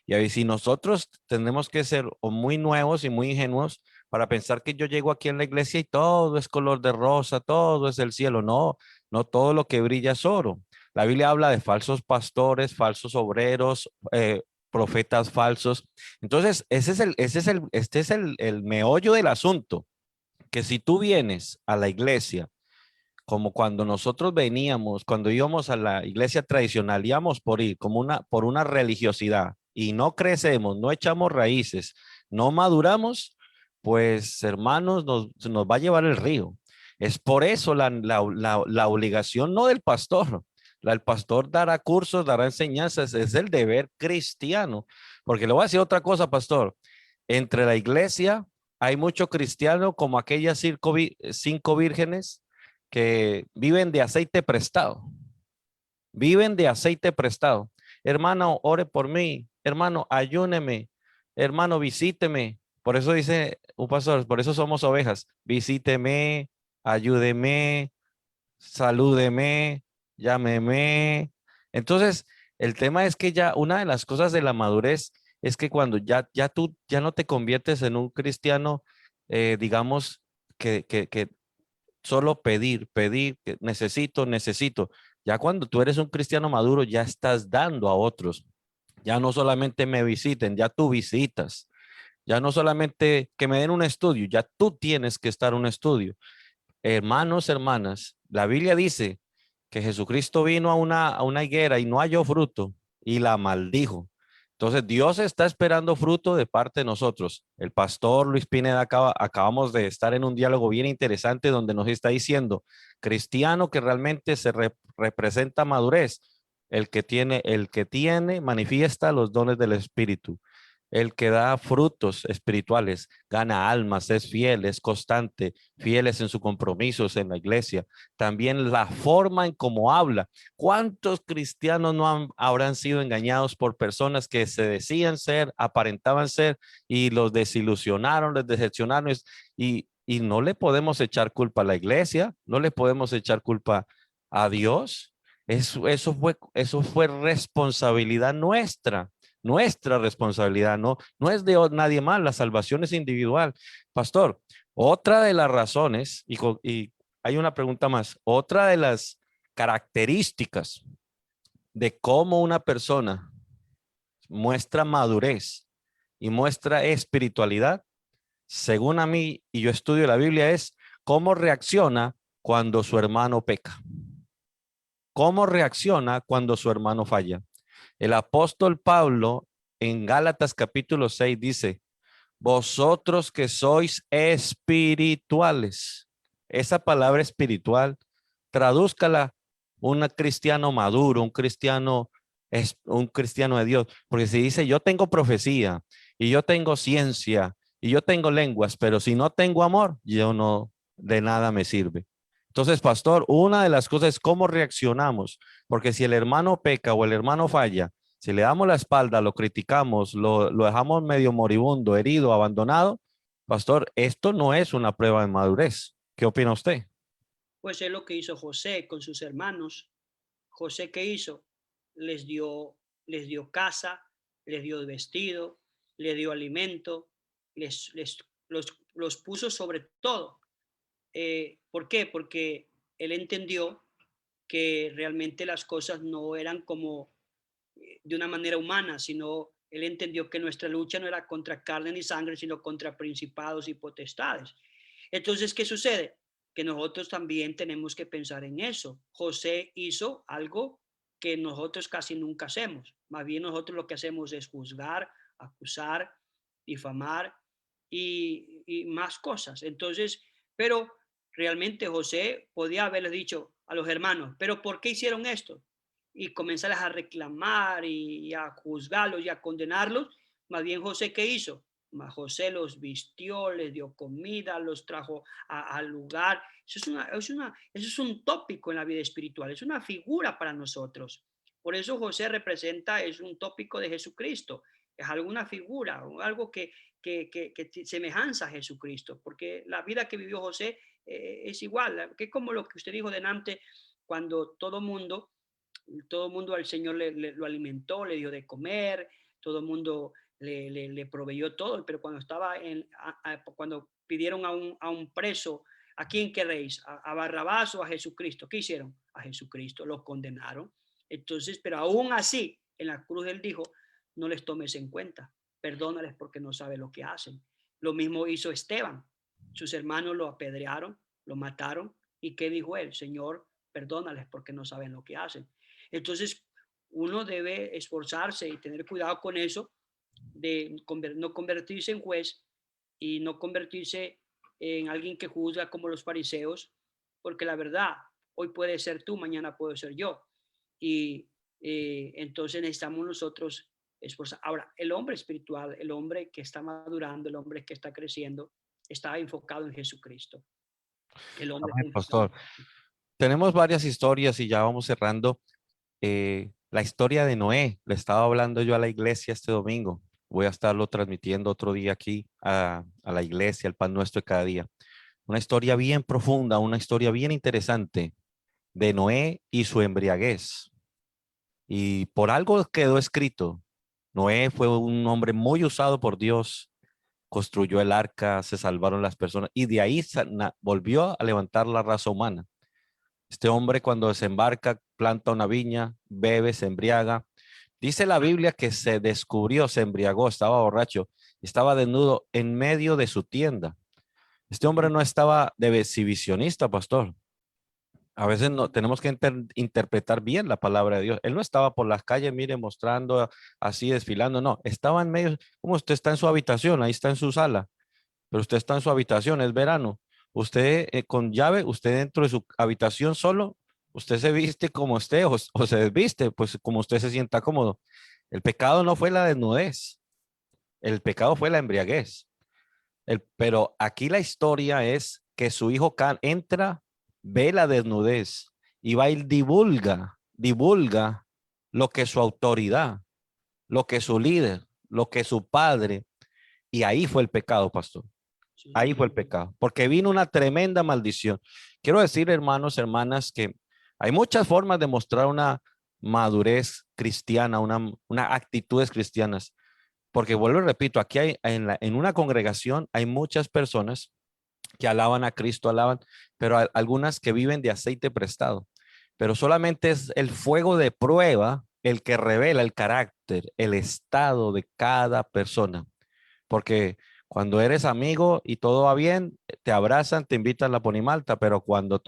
Y ahí si nosotros tenemos que ser o muy nuevos y muy ingenuos para pensar que yo llego aquí en la iglesia y todo es color de rosa, todo es el cielo. No, no todo lo que brilla es oro. La Biblia habla de falsos pastores, falsos obreros, profetas falsos. Entonces, este es el meollo del asunto, que si tú vienes a la iglesia como cuando nosotros veníamos, cuando íbamos a la iglesia tradicional, íbamos por ir como por una religiosidad y no crecemos, no echamos raíces, no maduramos, pues hermanos, nos va a llevar el río. Es por eso la obligación no del pastor. El pastor dará cursos, dará enseñanzas, es el deber cristiano. Porque le voy a decir otra cosa, pastor. Entre la iglesia hay mucho cristiano como aquellas 5 vírgenes que viven de aceite prestado. Viven de aceite prestado. Hermano, ore por mí. Hermano, ayúneme. Hermano, visíteme. Por eso dice un pastor, por eso somos ovejas. Visíteme, ayúdeme, salúdeme, llámeme. Entonces, el tema es que ya una de las cosas de la madurez es que cuando ya tú ya no te conviertes en un cristiano, digamos, que solo pedir, que necesito. Ya cuando tú eres un cristiano maduro, ya estás dando a otros. Ya no solamente me visiten, ya tú visitas. Ya no solamente que me den un estudio, ya tú tienes que estar en un estudio. Hermanos, hermanas, la Biblia dice que Jesucristo vino a una higuera y no halló fruto y la maldijo. Entonces, Dios está esperando fruto de parte de nosotros. El pastor Luis Pineda acabamos de estar en un diálogo bien interesante donde nos está diciendo, cristiano que realmente representa madurez, el que tiene, manifiesta los dones del Espíritu. El que da frutos espirituales, gana almas, es fiel, es constante, fieles en sus compromisos en la iglesia. También la forma en cómo habla. ¿Cuántos cristianos habrán sido engañados por personas que se decían ser, aparentaban ser y los desilusionaron, les decepcionaron? Y no le podemos echar culpa a la iglesia, no le podemos echar culpa a Dios. Eso fue responsabilidad nuestra responsabilidad, no es de nadie más, la salvación es individual. Pastor, otra de las razones, y hay una pregunta más, otra de las características de cómo una persona muestra madurez y muestra espiritualidad, según a mí, y yo estudio la Biblia, es cómo reacciona cuando su hermano peca. ¿Cómo reacciona cuando su hermano falla? El apóstol Pablo en Gálatas capítulo 6 dice, vosotros que sois espirituales, esa palabra espiritual, tradúzcala un cristiano maduro, un cristiano es un cristiano de Dios, porque si dice yo tengo profecía y yo tengo ciencia y yo tengo lenguas, pero si no tengo amor, yo no, de nada me sirve. Entonces, pastor, una de las cosas es cómo reaccionamos, porque si el hermano peca o el hermano falla, si le damos la espalda, lo criticamos, lo dejamos medio moribundo, herido, abandonado, pastor, esto no es una prueba de madurez. ¿Qué opina usted? Pues es lo que hizo José con sus hermanos. José, ¿qué hizo? Les dio, les dio casa, les dio vestido, les dio alimento, los puso sobre todo. ¿Por qué? Porque él entendió que realmente las cosas no eran como de una manera humana, sino él entendió que nuestra lucha no era contra carne ni sangre, sino contra principados y potestades. Entonces, ¿qué sucede? Que nosotros también tenemos que pensar en eso. José hizo algo que nosotros casi nunca hacemos. Más bien nosotros lo que hacemos es juzgar, acusar, difamar y más cosas. Entonces, pero realmente José podía haberle dicho a los hermanos, pero ¿por qué hicieron esto? Y comenzarles a reclamar y a juzgarlos y a condenarlos. Más bien José, ¿qué hizo? José los vistió, les dio comida, los trajo al lugar. Eso es un tópico en la vida espiritual, es una figura para nosotros. Por eso José representa, es un tópico de Jesucristo, es alguna figura, algo que semejanza a Jesucristo, porque la vida que vivió José es igual, que como lo que usted dijo delante, cuando todo mundo al Señor lo alimentó, le dio de comer, todo el mundo le proveyó todo, pero cuando estaba cuando pidieron a un preso, ¿a quién queréis? ¿A Barrabás o a Jesucristo? ¿Qué hicieron? A Jesucristo, lo condenaron. Entonces, pero aún así, en la cruz él dijo, no les tomes en cuenta, perdónales porque no saben lo que hacen. Lo mismo hizo Esteban, sus hermanos lo apedrearon, lo mataron, ¿y qué dijo él? Señor, perdónales porque no saben lo que hacen. Entonces, uno debe esforzarse y tener cuidado con eso, de no convertirse en juez y no convertirse en alguien que juzga como los fariseos, porque la verdad, hoy puede ser tú, mañana puede ser yo. Y entonces necesitamos nosotros esforzar. Ahora, el hombre espiritual, el hombre que está madurando, el hombre que está creciendo, está enfocado en Jesucristo. El hombre Amén, enfocado. pastor. Tenemos varias historias y ya vamos cerrando. La historia de Noé, le estaba hablando yo a la iglesia este domingo. Voy a estarlo transmitiendo otro día aquí a la iglesia, el pan nuestro de cada día. Una historia bien profunda, una historia bien interesante de Noé y su embriaguez. Y por algo quedó escrito. Noé fue un hombre muy usado por Dios, construyó el arca, se salvaron las personas y de ahí volvió a levantar la raza humana. Este hombre cuando desembarca, planta una viña, bebe, se embriaga. Dice la Biblia que se descubrió, se embriagó, estaba borracho, estaba desnudo en medio de su tienda. Este hombre no estaba de exhibicionista, pastor. A veces no tenemos que interpretar bien la palabra de Dios. Él no estaba por las calles, mire, mostrando así, desfilando, no. Estaba en medio, como usted está en su habitación, ahí está en su sala, pero usted está en su habitación, es verano. Usted con llave, usted dentro de su habitación solo, usted se viste como esté o se desviste, pues como usted se sienta cómodo. El pecado no fue la desnudez, el pecado fue la embriaguez. Pero aquí la historia es que su hijo Can entra, ve la desnudez y va y divulga lo que su autoridad, lo que su líder, lo que su padre, y ahí fue el pecado, pastor. Ahí fue el Sí, pecado, porque vino una tremenda maldición. Quiero decir, hermanos, hermanas, que hay muchas formas de mostrar una madurez cristiana, una actitudes cristianas, porque vuelvo y repito, aquí hay, en una congregación hay muchas personas que alaban a Cristo, alaban, pero algunas que viven de aceite prestado, pero solamente es el fuego de prueba el que revela el carácter, el estado de cada persona. Porque cuando eres amigo y todo va bien, te abrazan, te invitan a la ponimalta, pero cuando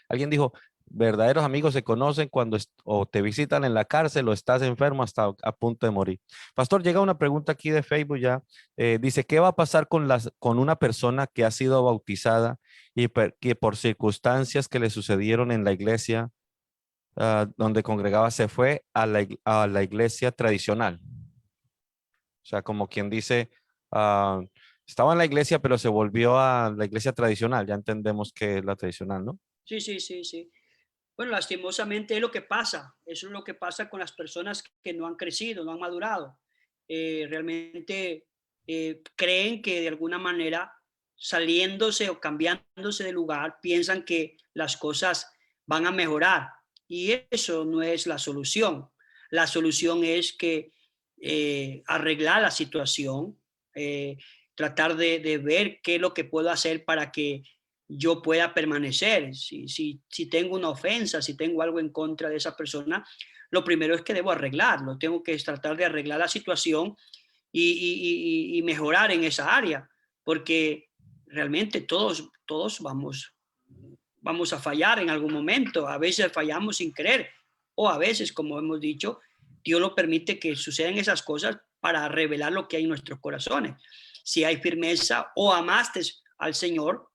alguien dijo, verdaderos amigos se conocen cuando o te visitan en la cárcel o estás enfermo hasta a punto de morir. Pastor, llega una pregunta aquí de Facebook ya. Dice, ¿qué va a pasar con una persona que ha sido bautizada y que por circunstancias que le sucedieron en la iglesia donde congregaba, se fue a la iglesia tradicional. O sea, como quien dice, ah, estaba en la iglesia, pero se volvió a la iglesia tradicional. Ya entendemos que es la tradicional, ¿no? Sí, sí, sí, sí. Bueno, lastimosamente es lo que pasa. Eso es lo que pasa con las personas que no han crecido, no han madurado. Realmente creen que de alguna manera saliéndose o cambiándose de lugar, piensan que las cosas van a mejorar. Y eso no es la solución. La solución es que arreglar la situación, tratar de ver qué es lo que puedo hacer para que yo pueda permanecer. Si tengo una ofensa, si tengo algo en contra de esa persona, lo primero es que debo arreglarlo. Tengo que tratar de arreglar la situación y mejorar en esa área, porque realmente todos vamos a fallar en algún momento. A veces fallamos sin querer, o a veces, como hemos dicho, Dios lo permite que sucedan esas cosas para revelar lo que hay en nuestros corazones. Si hay firmeza o amaste al Señor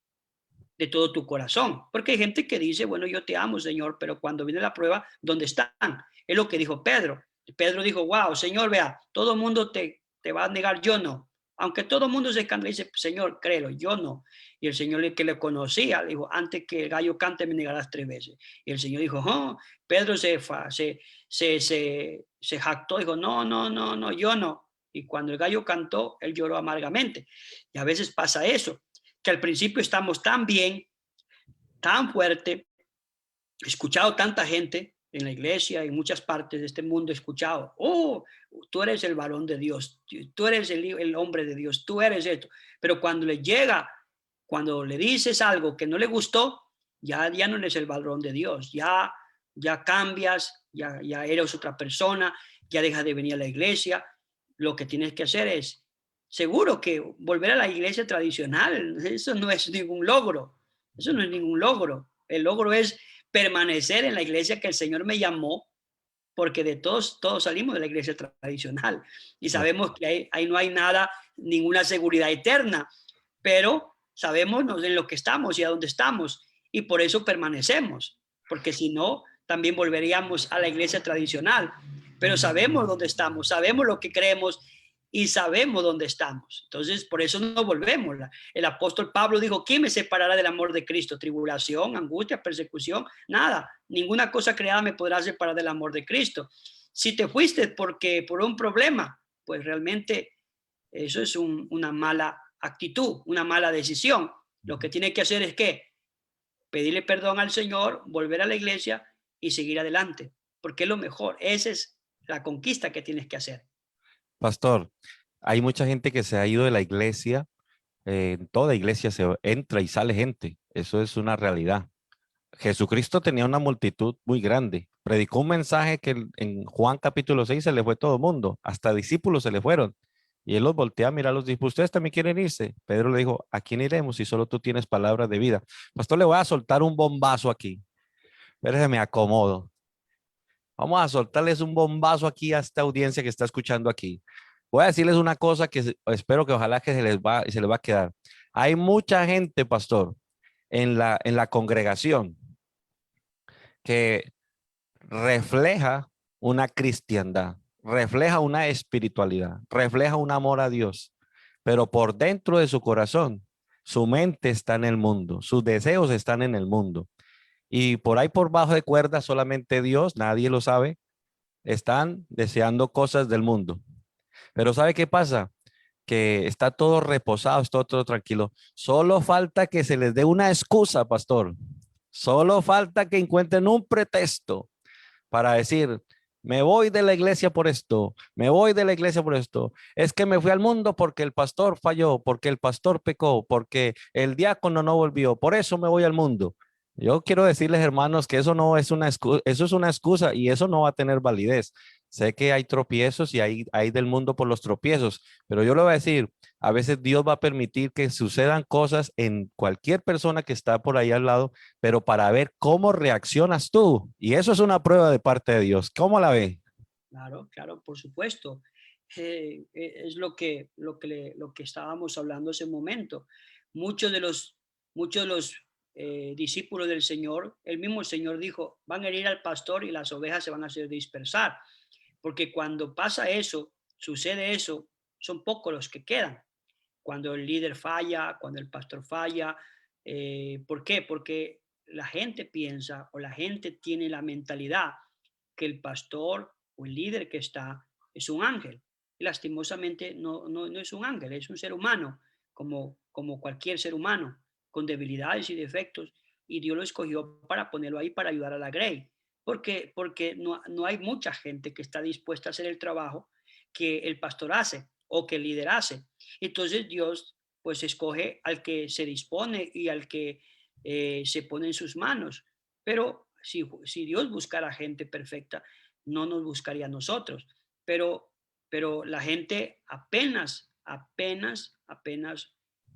de todo tu corazón. Porque hay gente que dice, bueno, yo te amo, Señor, pero cuando viene la prueba, ¿dónde están? Es lo que dijo Pedro. Pedro dijo, wow, Señor, vea, todo el mundo te va a negar, yo no. Aunque todo el mundo se canta y dice, Señor, créelo, yo no. Y el Señor, el que le conocía, le dijo, antes que el gallo cante, me negarás 3 veces. Y el Señor dijo, oh, Pedro se jactó, dijo, no, no, no, no, yo no. Y cuando el gallo cantó, él lloró amargamente. Y a veces pasa eso, que al principio estamos tan bien, tan fuerte, he escuchado tanta gente en la iglesia, en muchas partes de este mundo, he escuchado, oh, tú eres el varón de Dios, tú eres el hombre de Dios, tú eres esto. Pero cuando le llega, cuando le dices algo que no le gustó, ya no eres el varón de Dios, ya cambias, ya eres otra persona, ya dejas de venir a la iglesia. Lo que tienes que hacer es, seguro que volver a la iglesia tradicional, eso no es ningún logro, eso no es ningún logro. El logro es permanecer en la iglesia que el Señor me llamó, porque de todos salimos de la iglesia tradicional y De sabemos que ahí no hay nada, ninguna seguridad eterna, pero sabemos en lo que estamos y a dónde estamos y por eso permanecemos, porque si no, también volveríamos a la iglesia tradicional, pero sabemos dónde estamos, sabemos lo que creemos y sabemos dónde estamos. Entonces, por eso no volvemos. El apóstol Pablo dijo, ¿quién me separará del amor de Cristo? Tribulación, angustia, persecución, nada. Ninguna cosa creada me podrá separar del amor de Cristo. Si te fuiste por un problema, pues realmente eso es una mala actitud, una mala decisión. Lo que tiene que hacer es que pedirle perdón al Señor, volver a la iglesia y seguir adelante, porque es lo mejor. Esa es la conquista que tienes que hacer. Pastor, hay mucha gente que se ha ido de la iglesia. En toda iglesia se entra y sale gente. Eso es una realidad. Jesucristo tenía una multitud muy grande. Predicó un mensaje que en Juan capítulo 6 se le fue todo el mundo. Hasta discípulos se le fueron. Y él los voltea a mirar, los dijo, ¿ustedes también quieren irse? Pedro le dijo, ¿a quién iremos si solo tú tienes palabras de vida? Pastor, le voy a soltar un bombazo aquí. Pero me acomodo. Vamos a soltarles un bombazo aquí a esta audiencia que está escuchando aquí. Voy a decirles una cosa que espero que ojalá que se les va a quedar. Hay mucha gente, pastor, en la congregación que refleja una cristiandad, refleja una espiritualidad, refleja un amor a Dios, pero por dentro de su corazón, su mente está en el mundo, sus deseos están en el mundo. Y por ahí por bajo de cuerda, solamente Dios, nadie lo sabe, están deseando cosas del mundo. Pero ¿sabe qué pasa? Que está todo reposado, está todo tranquilo. Solo falta que se les dé una excusa, pastor. Solo falta que encuentren un pretexto para decir, me voy de la iglesia por esto, me voy de la iglesia por esto. Es que me fui al mundo porque el pastor falló, porque el pastor pecó, porque el diácono no volvió. Por eso me voy al mundo. Yo quiero decirles, hermanos, que eso no es una excusa, eso es una excusa y eso no va a tener validez. Sé que hay tropiezos y hay del mundo por los tropiezos, pero yo le voy a decir, a veces Dios va a permitir que sucedan cosas en cualquier persona que está por ahí al lado, pero para ver cómo reaccionas tú. Y eso es una prueba de parte de Dios. ¿Cómo la ve? Claro, claro, por supuesto. Es lo que estábamos hablando hace un momento. Muchos de los, muchos de los discípulos del Señor, el mismo Señor dijo, van a herir al pastor y las ovejas se van a hacer dispersar, porque cuando pasa eso, sucede eso, son pocos los que quedan. Cuando el líder falla, cuando el pastor falla. ¿Por qué? Porque la gente piensa o la gente tiene la mentalidad que el pastor o el líder que está es un ángel. Y lastimosamente no es un ángel, es un ser humano, como cualquier ser humano, con debilidades y defectos. Y Dios lo escogió para ponerlo ahí para ayudar a la Grey. Porque no hay mucha gente que está dispuesta a hacer el trabajo que el pastor hace o que el líder hace. Entonces Dios pues escoge al que se dispone y al que se pone en sus manos. Pero si Dios buscara gente perfecta, no nos buscaría a nosotros. Pero la gente apenas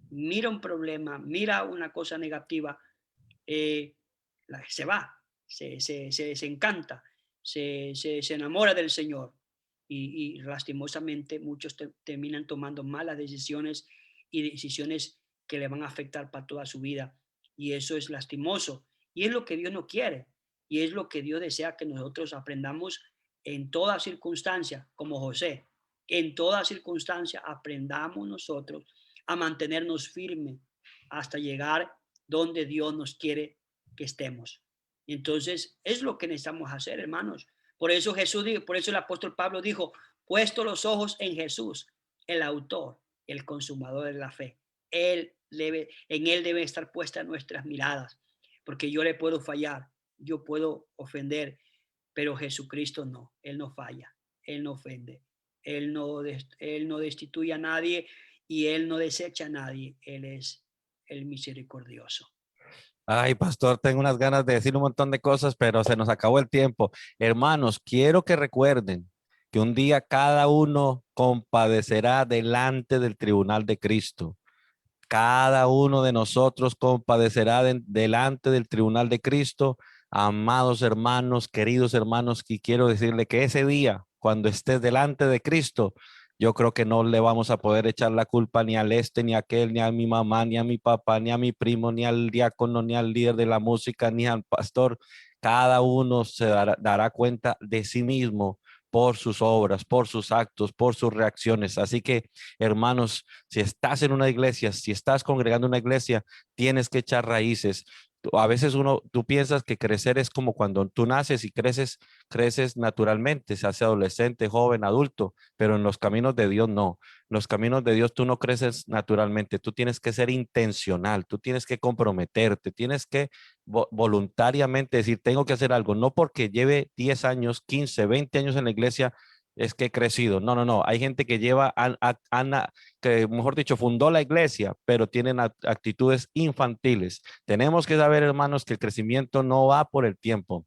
mira un problema, mira una cosa negativa, se va, se desencanta, se enamora del Señor y lastimosamente muchos terminan tomando malas decisiones y decisiones que le van a afectar para toda su vida. Y eso es lastimoso. Y es lo que Dios no quiere. Y es lo que Dios desea que nosotros aprendamos en toda circunstancia, como José. En toda circunstancia aprendamos nosotros a mantenernos firmes hasta llegar donde Dios nos quiere que estemos. Entonces, es lo que necesitamos hacer, hermanos. Por eso por eso el apóstol Pablo dijo, puesto los ojos en Jesús, el autor, el consumador de la fe. En él deben estar puestas nuestras miradas, porque yo le puedo fallar, yo puedo ofender, pero Jesucristo no, él no falla, él no ofende, él no destituye a nadie y él no desecha a nadie, él es el misericordioso. Ay, pastor, tengo unas ganas de decir un montón de cosas, pero se nos acabó el tiempo. Hermanos, quiero que recuerden que un día cada uno compadecerá delante del tribunal de Cristo. Cada uno de nosotros compadecerá delante del tribunal de Cristo. Amados hermanos, queridos hermanos, y quiero decirle que ese día, cuando estés delante de Cristo, yo creo que no le vamos a poder echar la culpa ni al este, ni a aquel, ni a mi mamá, ni a mi papá, ni a mi primo, ni al diácono, ni al líder de la música, ni al pastor. Cada uno se dará cuenta de sí mismo por sus obras, por sus actos, por sus reacciones. Así que, hermanos, si estás en una iglesia, si estás congregando en una iglesia, tienes que echar raíces. A veces tú piensas que crecer es como cuando tú naces y creces naturalmente, se hace adolescente, joven, adulto, pero en los caminos de Dios no. En los caminos de Dios tú no creces naturalmente, tú tienes que ser intencional, tú tienes que comprometerte, tienes que voluntariamente decir, tengo que hacer algo, no porque lleve 10 años, 15, 20 años en la iglesia, es que he crecido. No, no, no. Hay gente que que mejor dicho, fundó la iglesia, pero tienen actitudes infantiles. Tenemos que saber, hermanos, que el crecimiento no va por el tiempo,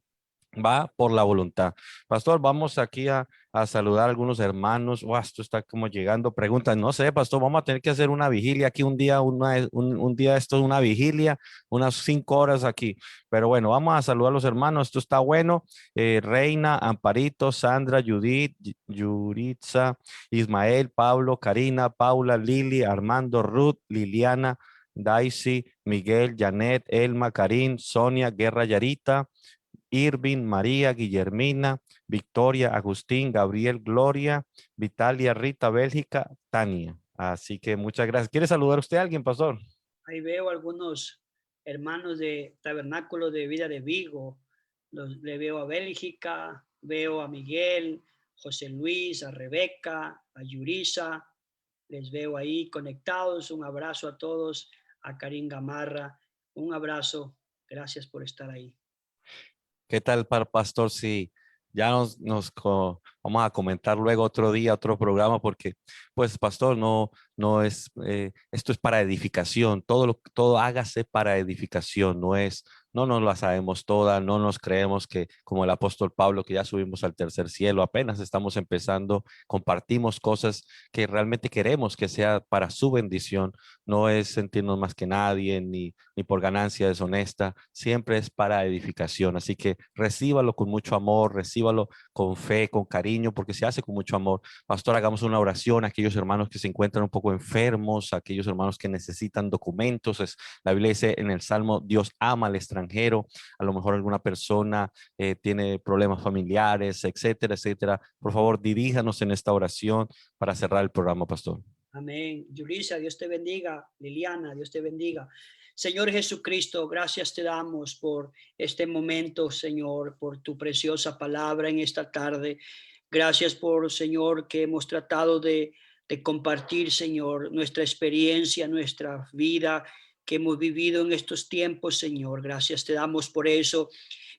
va por la voluntad. Pastor, vamos aquí a saludar a algunos hermanos. Wow, esto está como llegando preguntas. No sé, pastor, vamos a tener que hacer una vigilia aquí un día, un día esto es una vigilia, unas 5 horas aquí. Pero bueno, vamos a saludar a los hermanos. Esto está bueno. Reina, Amparito, Sandra, Judith, Yuritza, Ismael, Pablo, Karina, Paula, Lili, Armando, Ruth, Liliana, Daisy, Miguel, Janet, Elma, Karim, Sonia, Guerra Yarita, Irving, María, Guillermina, Victoria, Agustín, Gabriel, Gloria, Vitalia, Rita, Bélgica, Tania. Así que muchas gracias. ¿Quiere saludar usted a alguien, pastor? Ahí veo algunos hermanos de Tabernáculo de Vida de Vigo. Le veo a Bélgica, veo a Miguel, José Luis, a Rebeca, a Yurisa. Les veo ahí conectados. Un abrazo a todos. A Karim Gamarra. Un abrazo. Gracias por estar ahí. ¿Qué tal, pastor? Sí, ya vamos a comentar luego otro día, otro programa, porque, pues, pastor, no es, esto es para edificación, todo hágase para edificación, no nos la sabemos toda, no nos creemos que, como el apóstol Pablo, que ya subimos al tercer cielo, apenas estamos empezando, compartimos cosas que realmente queremos que sea para su bendición, no es sentirnos más que nadie, ni por ganancia deshonesta, siempre es para edificación. Así que recíbalo con mucho amor, recíbalo con fe, con cariño. cariño, porque se hace con mucho amor. Pastor, hagamos una oración a aquellos hermanos que se encuentran un poco enfermos, a aquellos hermanos que necesitan documentos. La Biblia dice en el Salmo, Dios ama al extranjero. A lo mejor alguna persona tiene problemas familiares, etcétera, etcétera. Por favor, diríjanos en esta oración para cerrar el programa, pastor. Amén. Yulisa, Dios te bendiga. Liliana, Dios te bendiga. Señor Jesucristo, gracias te damos por este momento, Señor, por tu preciosa palabra en esta tarde. Gracias por, Señor, que hemos tratado de compartir, Señor, nuestra experiencia, nuestra vida que hemos vivido en estos tiempos, Señor. Gracias te damos por eso.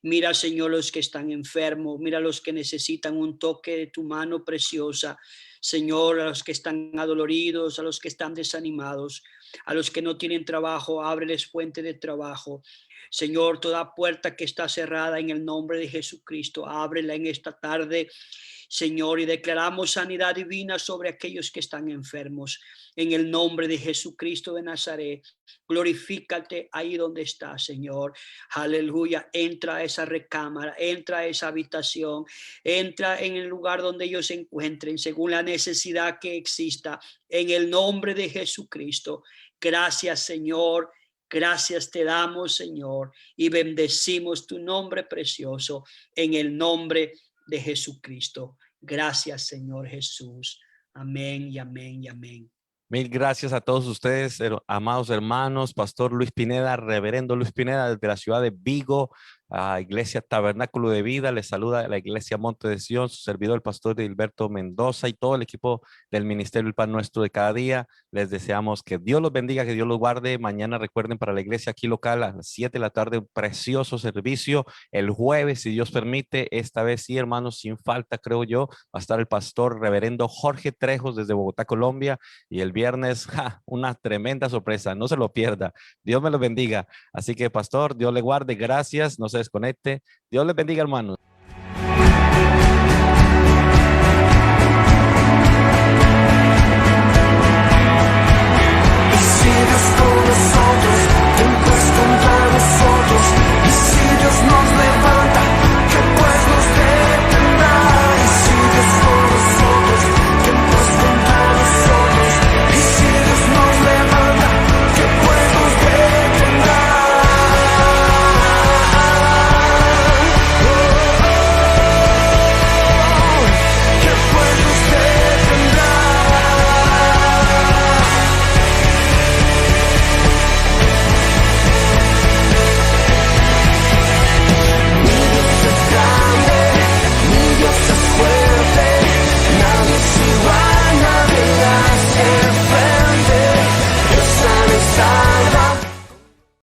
Mira, Señor, los que están enfermos, mira los que necesitan un toque de tu mano preciosa. Señor, a los que están adoloridos, a los que están desanimados, a los que no tienen trabajo, ábreles fuente de trabajo. Señor, toda puerta que está cerrada en el nombre de Jesucristo, ábrela en esta tarde, Señor, y declaramos sanidad divina sobre aquellos que están enfermos. En el nombre de Jesucristo de Nazaret, glorifícate ahí donde estás, Señor. Aleluya. Entra a esa recámara, entra a esa habitación, entra en el lugar donde ellos se encuentren, según la necesidad que exista. En el nombre de Jesucristo. Gracias, Señor. Gracias te damos, Señor, y bendecimos tu nombre precioso en el nombre de Jesucristo. Gracias, Señor Jesús. Amén y amén y amén. Mil gracias a todos ustedes, amados hermanos, Pastor Luis Pineda, Reverendo Luis Pineda, desde la ciudad de Vigo, a Iglesia Tabernáculo de Vida. Les saluda la Iglesia Monte de Sion, su servidor, el Pastor Gilberto Mendoza, y todo el equipo del Ministerio El Pan Nuestro de Cada Día. Les deseamos que Dios los bendiga, que Dios los guarde. Mañana recuerden, para la iglesia aquí local a las 7 de la tarde, un precioso servicio. El jueves, si Dios permite, esta vez sí, hermanos, sin falta, creo yo, va a estar el Pastor Reverendo Jorge Trejos desde Bogotá, Colombia. Y el viernes, una tremenda sorpresa, no se lo pierda. Dios me lo bendiga. Así que, Pastor, Dios le guarde, gracias, no se desconecte. Dios les bendiga, hermanos.